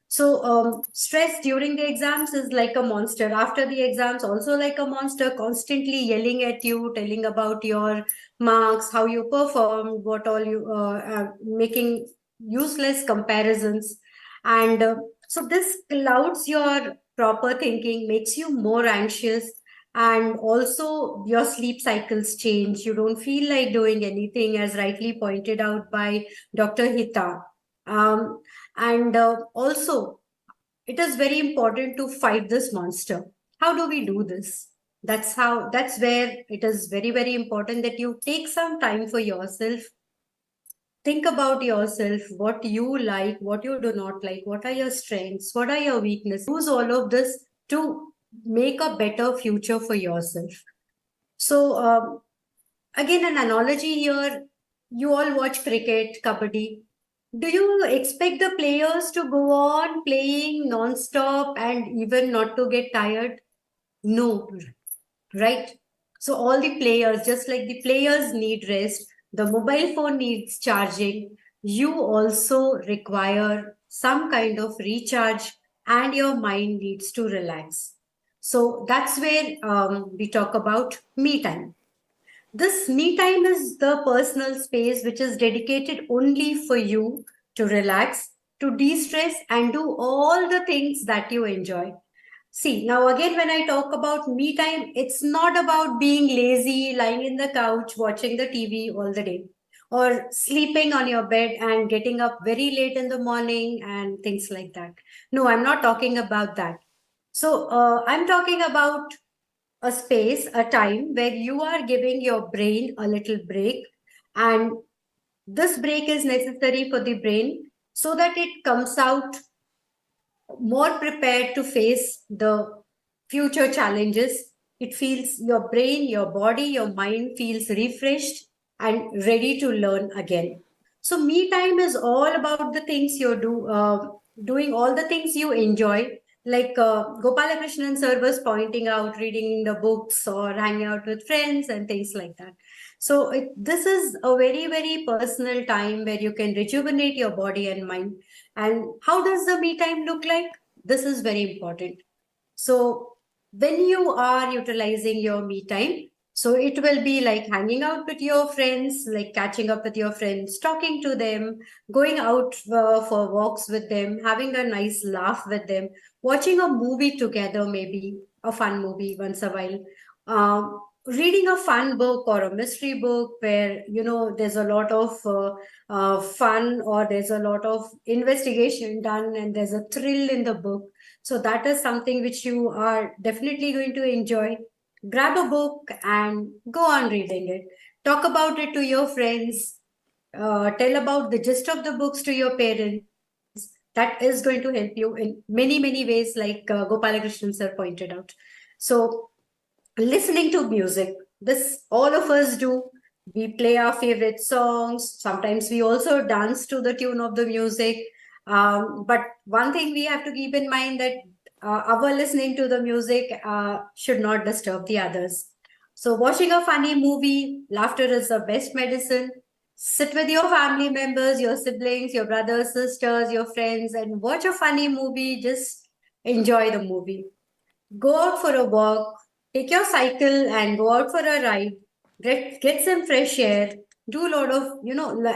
So stress during the exams is like a monster. After the exams, also like a monster, constantly yelling at you, telling about your marks, how you performed, what all you making useless comparisons. And so this clouds your proper thinking, makes you more anxious, and also your sleep cycles change. You don't feel like doing anything, as rightly pointed out by Dr. Hita. And also, it is very important to fight this monster. How do we do this? That's where it is very, very important that you take some time for yourself. Think about yourself, what you like, what you do not like, what are your strengths, what are your weaknesses. Use all of this to make a better future for yourself. So, again, an analogy here, you all watch cricket, kabaddi. Do you expect the players to go on playing non-stop and even not to get tired? No, right? So all the players, just like the players need rest, the mobile phone needs charging, you also require some kind of recharge, and your mind needs to relax. So that's where we talk about me time. This me time is the personal space which is dedicated only for you to relax, to de-stress, and do all the things that you enjoy. See, now again, when I talk about me time, it's not about being lazy, lying in the couch, watching the TV all the day, or sleeping on your bed and getting up very late in the morning and things like that. No, I'm not talking about that. So I'm talking about a space, a time where you are giving your brain a little break, and this break is necessary for the brain so that it comes out more prepared to face the future challenges. It feels your brain, your body, your mind feels refreshed and ready to learn again. So me time is all about the things you do, doing all the things you enjoy, like Gopalakrishnan sir was pointing out, reading the books or hanging out with friends and things like that. So this is a very, very personal time where you can rejuvenate your body and mind. And how does the me time look like? This is very important. So when you are utilizing your me time, so it will be like hanging out with your friends, like catching up with your friends, talking to them, going out for walks with them, having a nice laugh with them, watching a movie together, maybe a fun movie once a while, reading a fun book or a mystery book where, there's a lot of fun, or there's a lot of investigation done and there's a thrill in the book. So that is something which you are definitely going to enjoy. Grab a book and go on reading it. Talk about it to your friends. Tell about the gist of the books to your parents. That is going to help you in many, many ways, like Gopalakrishnan sir pointed out. So listening to music, this all of us do. We play our favorite songs. Sometimes we also dance to the tune of the music. But one thing we have to keep in mind, that our listening to the music should not disturb the others. So watching a funny movie, laughter is the best medicine. Sit with your family members, your siblings, your brothers, sisters, your friends, and watch a funny movie. Just enjoy the movie. Go out for a walk, take your cycle and go out for a ride, get some fresh air, do a lot of,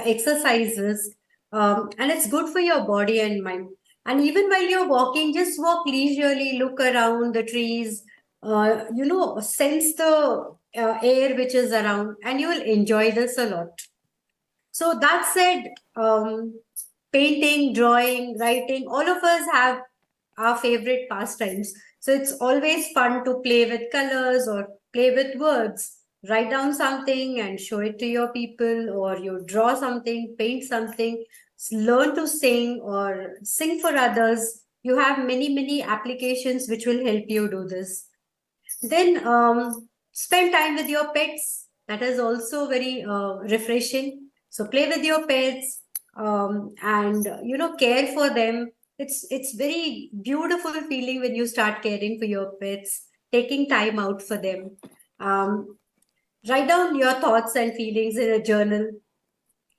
exercises, and it's good for your body and mind. And even while you're walking, just walk leisurely, look around the trees, sense the air which is around, and you will enjoy this a lot. So that said, painting, drawing, writing, all of us have our favorite pastimes. So it's always fun to play with colors or play with words, write down something and show it to your people, or you draw something, paint something, learn to sing or sing for others. You have many applications which will help you do this. Then spend time with your pets. That is also very refreshing. So play with your pets and care for them. It's very beautiful feeling when you start caring for your pets, taking time out for them. Write down your thoughts and feelings in a journal.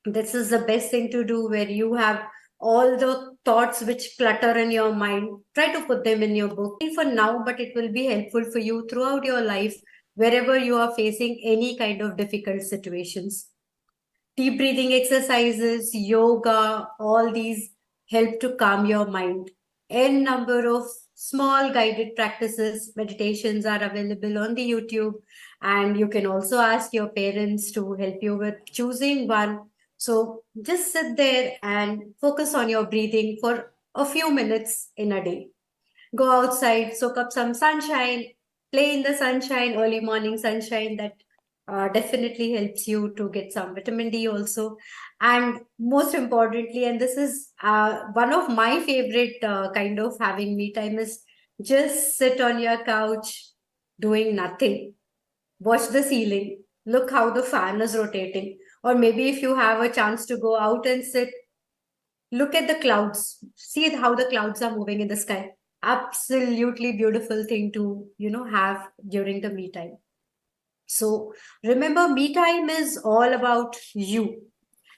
This is the best thing to do, where you have all the thoughts which clutter in your mind. Try to put them in your book for now, but it will be helpful for you throughout your life, wherever you are facing any kind of difficult situations. Deep breathing exercises, yoga, all these help to calm your mind. N number of small guided practices, meditations are available on the YouTube, and you can also ask your parents to help you with choosing one. So just sit there and focus on your breathing for a few minutes in a day. Go outside, soak up some sunshine, play in the sunshine, early morning sunshine. That definitely helps you to get some vitamin D also. And most importantly, and this is one of my favorite kind of having me time, is just sit on your couch doing nothing. Watch the ceiling, look how the fan is rotating. Or maybe if you have a chance to go out and sit, look at the clouds, see how the clouds are moving in the sky. Absolutely beautiful thing to have during the me time. So remember, me time is all about you,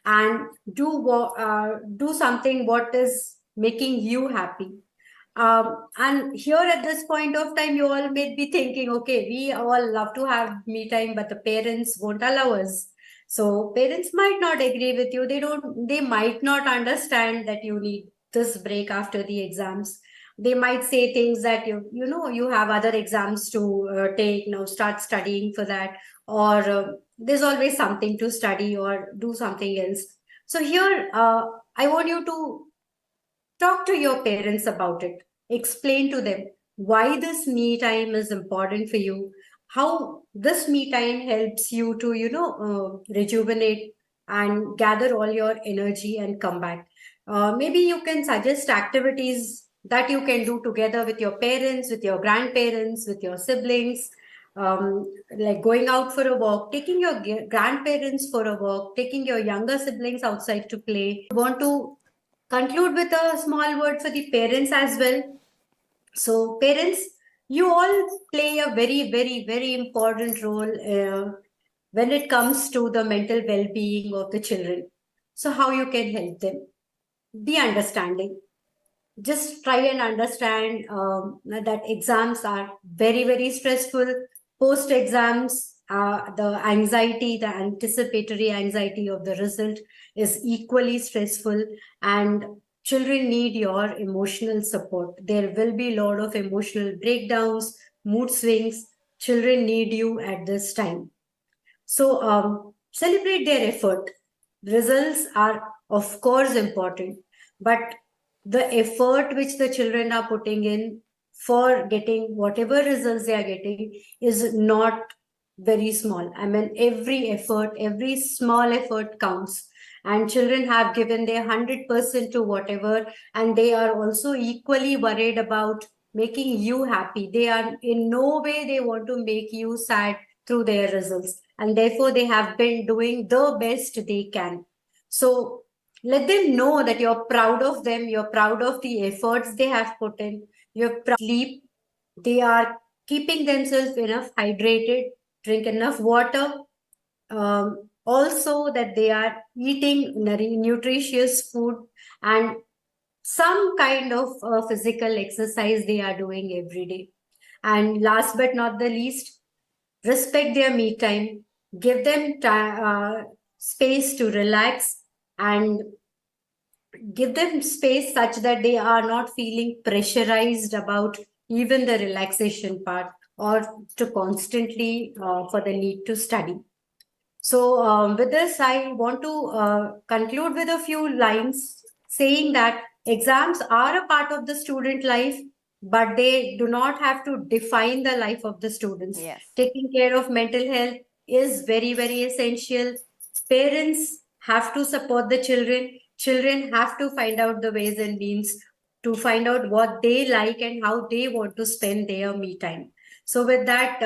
and do something what is making you happy. And here at this point of time, you all may be thinking, okay, we all love to have me time, but the parents won't allow us. So parents might not agree with you. They might not understand that you need this break after the exams. They might say things that you have other exams to take, now start studying for that, or there's always something to study or do something else. So here, I want you to talk to your parents about it. Explain to them why this me time is important for you, how this me time helps you to rejuvenate and gather all your energy and come back. Maybe you can suggest activities that you can do together with your parents, with your grandparents, with your siblings, like going out for a walk, taking your grandparents for a walk, taking your younger siblings outside to play. I want to conclude with a small word for the parents as well. So parents, you all play a very important role when it comes to the mental well-being of the children. So how you can help them? Be understanding. Just try and understand that exams are very stressful. Post exams, the anxiety, the anticipatory anxiety of the result is equally stressful, and children need your emotional support. There will be a lot of emotional breakdowns, mood swings. Children need you at this time. So celebrate their effort. Results are, of course, important, but the effort which the children are putting in for getting whatever results they are getting is not very small. I mean, every effort, every small effort counts. And children have given their 100% to whatever, and they are also equally worried about making you happy. They are in no way they want to make you sad through their results, and therefore they have been doing the best they can. So let them know that you're proud of them, you're proud of the efforts they have put in, you're proud of sleep, they are keeping themselves enough hydrated, drink enough water, also that they are eating nutritious food, and some kind of physical exercise they are doing every day. And last but not the least, respect their me time, give them space to relax, and give them space such that they are not feeling pressurized about even the relaxation part, or to constantly for the need to study. So with this, I want to conclude with a few lines saying that exams are a part of the student life, but they do not have to define the life of the students. Yes. Taking care of mental health is very, very essential. Parents have to support the children. Children have to find out the ways and means to find out what they like and how they want to spend their me time. So with that,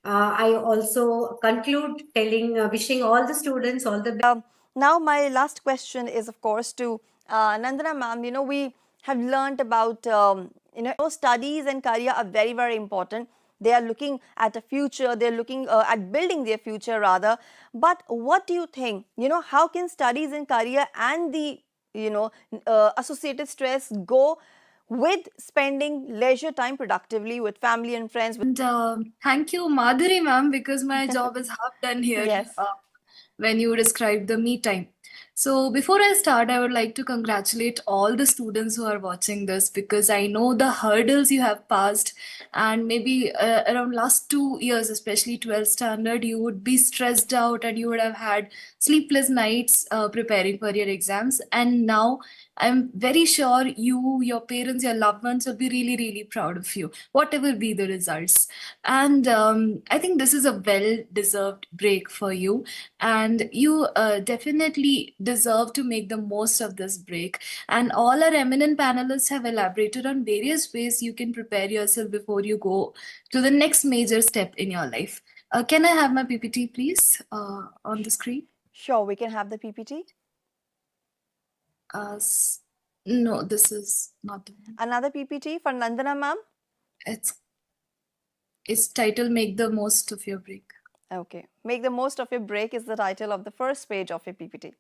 I also conclude wishing all the students all the best. Now, my last question is, of course, to Nandana ma'am. We have learned about, studies and career are very, very important. They are looking at a future, they're looking at building their future rather. But what do you think, how can studies and career and the, associated stress go with spending leisure time productively with family and friends? And thank you, Madhuri ma'am, because my job is half done here. Yes. When you described the me time. So before I start, I would like to congratulate all the students who are watching this, because I know the hurdles you have passed, and maybe around last 2 years, especially 12th standard, you would be stressed out and you would have had sleepless nights preparing for your exams. And now I'm very sure you, your parents, your loved ones will be really, really proud of you, whatever be the results. And I think this is a well-deserved break for you. And you definitely deserve to make the most of this break. And all our eminent panelists have elaborated on various ways you can prepare yourself before you go to the next major step in your life. Can I have my PPT, please, on the screen? Sure, we can have the PPT. No, this is not the one. Another PPT for Nandana ma'am. It's titled Make the Most of Your Break. Okay. Make the most of your break is the title of the first page of your PPT.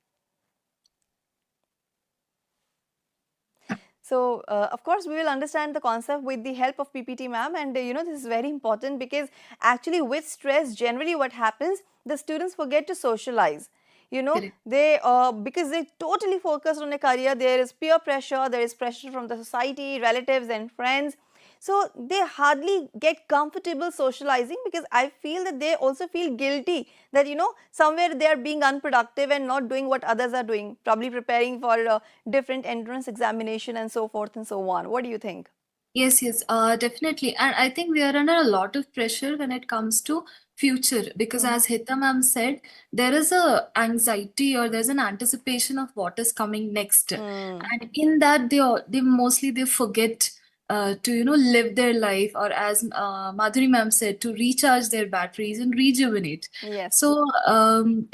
So, of course, we will understand the concept with the help of PPT, ma'am. And, this is very important because actually with stress, generally what happens, the students forget to socialize. Correct. They, because they totally focused on a career, there is peer pressure, there is pressure from the society, relatives and friends. So they hardly get comfortable socializing, because I feel that they also feel guilty that, somewhere they are being unproductive and not doing what others are doing, probably preparing for a different entrance examination and so forth and so on. What do you think? Yes, definitely. And I think we are under a lot of pressure when it comes to future, because as Hita ma'am said, there is a anxiety or there's an anticipation of what is coming next. And in that they mostly forget to live their life, or as Madhuri ma'am said, to recharge their batteries and rejuvenate. Yes. So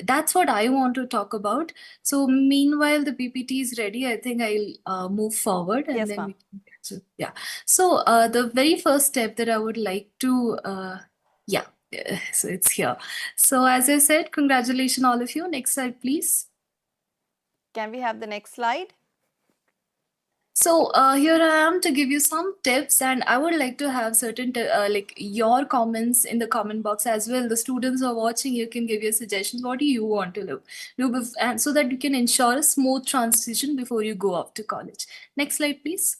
that's what I want to talk about. So meanwhile the PPT is ready, I think I'll move forward and Yes, then ma'am. we can get to, yeah. So the very first step that I would like to so it's here. So as I said, congratulations all of you. Next slide, please. Can we have the next slide? So here I am to give you some tips, and I would like to have certain like your comments in the comment box as well. The students who are watching, you can give your suggestions. What do you want to do, and so that you can ensure a smooth transition before you go off to college. Next slide, please.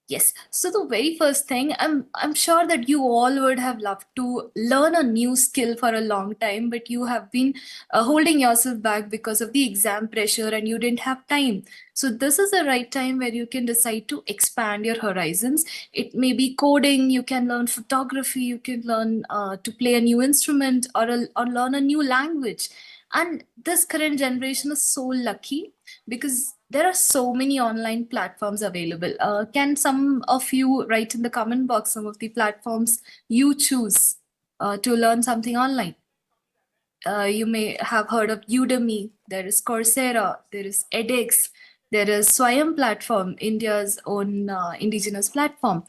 Yes. So the very first thing, I'm sure that you all would have loved to learn a new skill for a long time, but you have been holding yourself back because of the exam pressure and you didn't have time. So this is the right time where you can decide to expand your horizons. It may be coding, you can learn photography, you can learn to play a new instrument, or learn a new language. And this current generation is so lucky because there are so many online platforms available. Can some of you write in the comment box some of the platforms you choose to learn something online? You may have heard of Udemy, there is Coursera, there is edX, there is Swayam platform, India's own indigenous platform.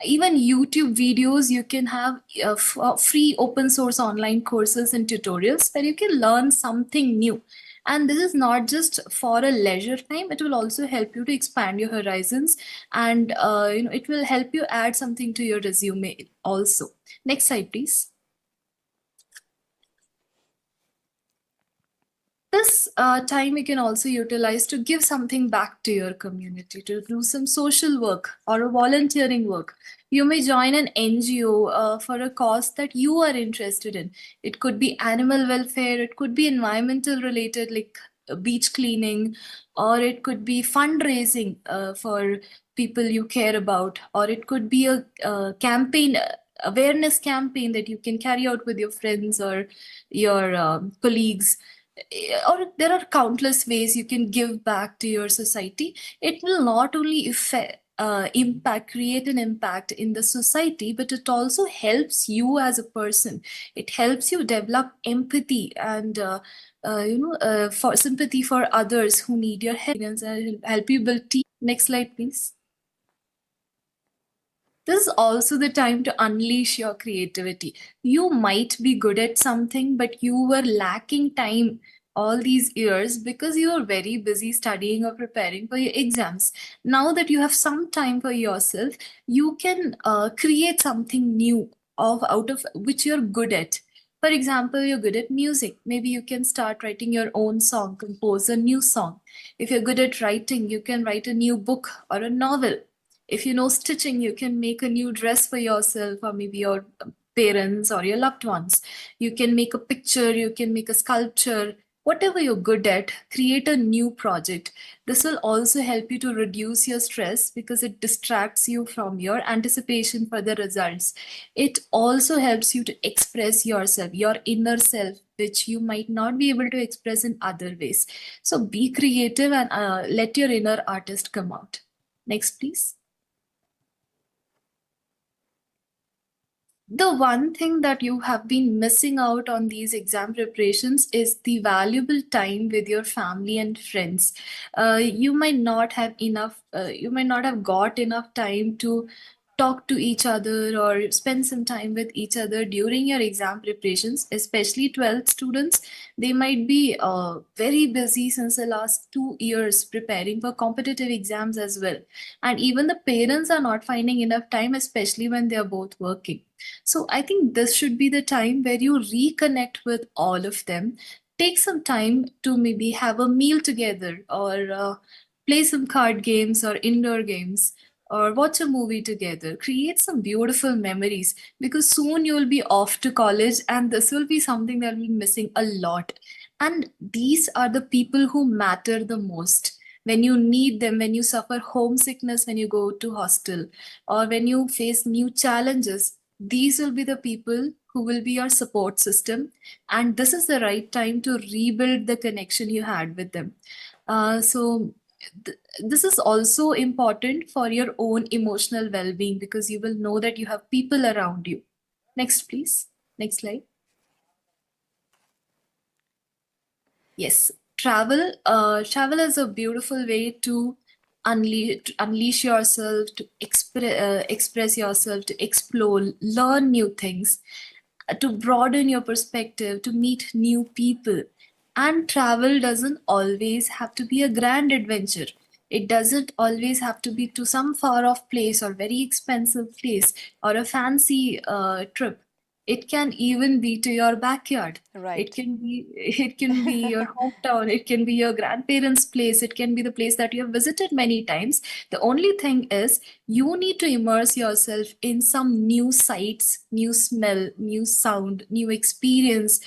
Even YouTube videos, you can have free open source online courses and tutorials where you can learn something new. And this is not just for a leisure time, it will also help you to expand your horizons, and it will help you add something to your resume also. Next slide, please. This time you can also utilize to give something back to your community, to do some social work or a volunteering work. You may join an NGO for a cause that you are interested in. It could be animal welfare, it could be environmental related, like beach cleaning, or it could be fundraising for people you care about, or it could be a campaign awareness campaign that you can carry out with your friends or your colleagues, or there are countless ways you can give back to your society. It will not only create an impact in the society, but it also helps you as a person. It helps you develop empathy and for sympathy for others who need your help, and help you build team. Next slide, please. This is also the time to unleash your creativity. You might be good at something, but you were lacking time all these years because you were very busy studying or preparing for your exams. Now that you have some time for yourself, you can create something new out of which you're good at. For example, you're good at music. Maybe you can start writing your own song, compose a new song. If you're good at writing, you can write a new book or a novel. If you know stitching, you can make a new dress for yourself or maybe your parents or your loved ones. You can make a picture, you can make a sculpture, whatever you're good at, create a new project. This will also help you to reduce your stress because it distracts you from your anticipation for the results. It also helps you to express yourself, your inner self, which you might not be able to express in other ways. So be creative and let your inner artist come out. Next, please. The one thing that you have been missing out on these exam preparations is the valuable time with your family and friends. You might not have got enough time to talk to each other or spend some time with each other during your exam preparations, especially 12th students. They might be very busy since the last 2 years preparing for competitive exams as well. And even the parents are not finding enough time, especially when they're both working. So I think this should be the time where you reconnect with all of them. Take some time to maybe have a meal together or play some card games or indoor games or watch a movie together. Create some beautiful memories because soon you will be off to college and this will be something that will be missing a lot. And these are the people who matter the most. When you need them, when you suffer homesickness, when you go to hostel, or when you face new challenges, these will be the people who will be your support system. And this is the right time to rebuild the connection you had with them. This is also important for your own emotional well-being because you will know that you have people around you. Next, please. Next slide. Yes, travel. Travel is a beautiful way to unleash yourself, to express yourself, to explore, learn new things, to broaden your perspective, to meet new people. And travel doesn't always have to be a grand adventure. It doesn't always have to be to some far off place or very expensive place or a fancy trip. It can even be to your backyard. Right. It can be your hometown. It can be your grandparents' place. It can be the place that you have visited many times. The only thing is you need to immerse yourself in some new sights, new smell, new sound, new experience.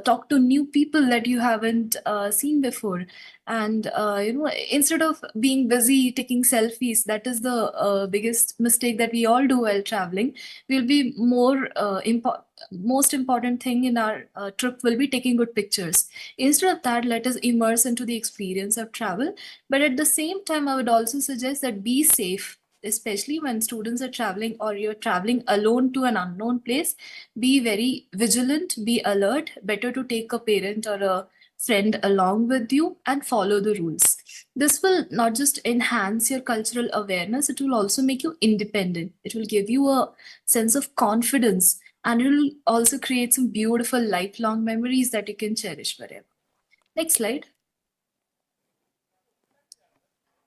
Talk to new people that you haven't seen before. And instead of being busy taking selfies, that is the biggest mistake that we all do while traveling. Will be most important thing in our trip will be taking good pictures. Instead of that, let us immerse into the experience of travel. But at the same time, I would also suggest that be safe, especially when students are traveling or you're traveling alone to an unknown place. Be very vigilant, be alert. Better to take a parent or a friend along with you and follow the rules. This will not just enhance your cultural awareness, it will also make you independent. It will give you a sense of confidence and it will also create some beautiful lifelong memories that you can cherish forever. Next slide.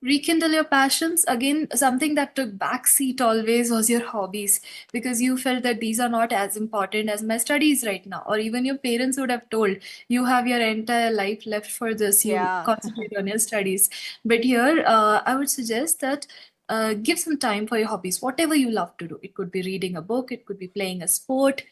Rekindle your passions. Again, something that took backseat always was your hobbies because you felt that these are not as important as my studies right now. Or even your parents would have told you have your entire life left for this. You Yeah. concentrate on your studies. But here, I would suggest that give some time for your hobbies, whatever you love to do. It could be reading a book, it could be playing a sport,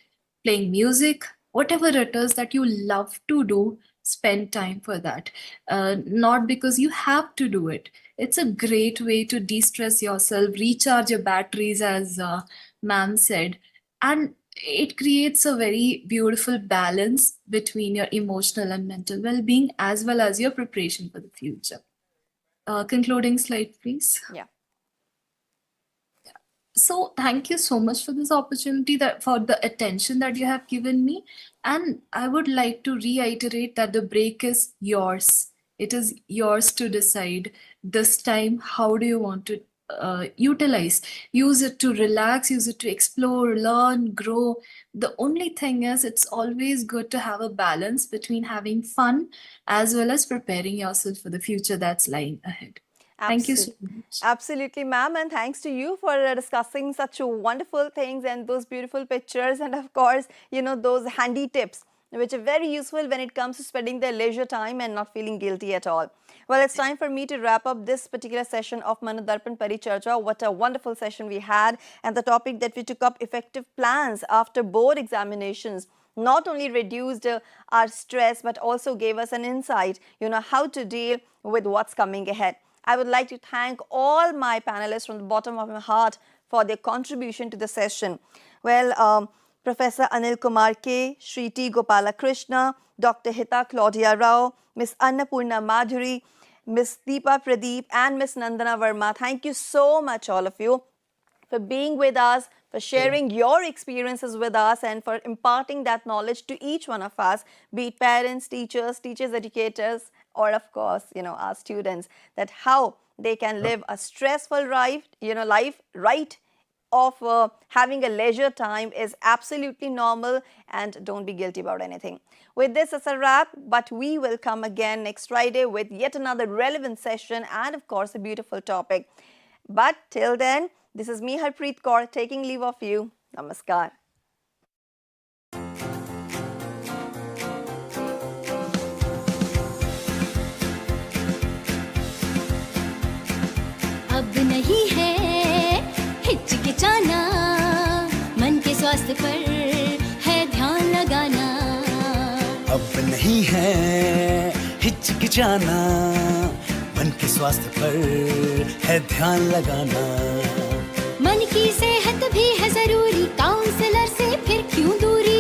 playing music, whatever it is that you love to do, spend time for that. Not because you have to do it. It's a great way to de-stress yourself, recharge your batteries, as ma'am said. and it creates a very beautiful balance between your emotional and mental well-being as well as your preparation for the future. Concluding slide, please. Yeah. So thank you so much for this opportunity, that for the attention that you have given me. And I would like to reiterate that the break is yours. It is yours to decide this time how do you want to utilize. Use it to relax, use it to explore, learn, grow. The only thing is, it's always good to have a balance between having fun as well as preparing yourself for the future that's lying ahead. Thank you so much. Absolutely, ma'am. And thanks to you for discussing such wonderful things and those beautiful pictures. And of course, you know, those handy tips, which are very useful when it comes to spending their leisure time and not feeling guilty at all. Well, it's time for me to wrap up this particular session of Manu Darpan Paricharcha. What a wonderful session we had. And the topic that we took up, effective plans after board examinations, not only reduced our stress, but also gave us an insight, you know, how to deal with what's coming ahead. I would like to thank all my panelists from the bottom of my heart for their contribution to the session. Well, Professor Anil Kumar K, Shri T. Gopala Krishna, Dr. Hita Claudia Rao, Ms. Annapurna Madhuri, Ms. Deepa Pradeep and Ms. Nandana Verma. Thank you so much, all of you, for being with us, for sharing your experiences with us and for imparting that knowledge to each one of us, be it parents, teachers, educators, or of course, you know, our students, that how they can live a stressful life, you know, life right of having a leisure time is absolutely normal, and don't be guilty about anything. With this, it's a wrap, but we will come again next Friday with yet another relevant session and of course a beautiful topic. But till then, this is me, Harpreet Kaur, taking leave of you. Namaskar. अब नहीं है हिचकिचाना, मन के स्वास्थ्य पर है ध्यान लगाना। अब नहीं है हिचकिचाना, मन के स्वास्थ्य पर है ध्यान लगाना। मन की सेहत भी है जरूरी, काउंसलर से फिर क्यों दूरी।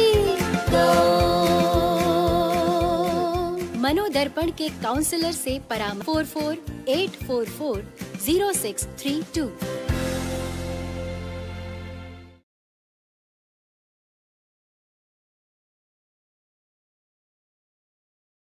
मनोदर्पण के काउंसलर से परामर्श 44 844 0632।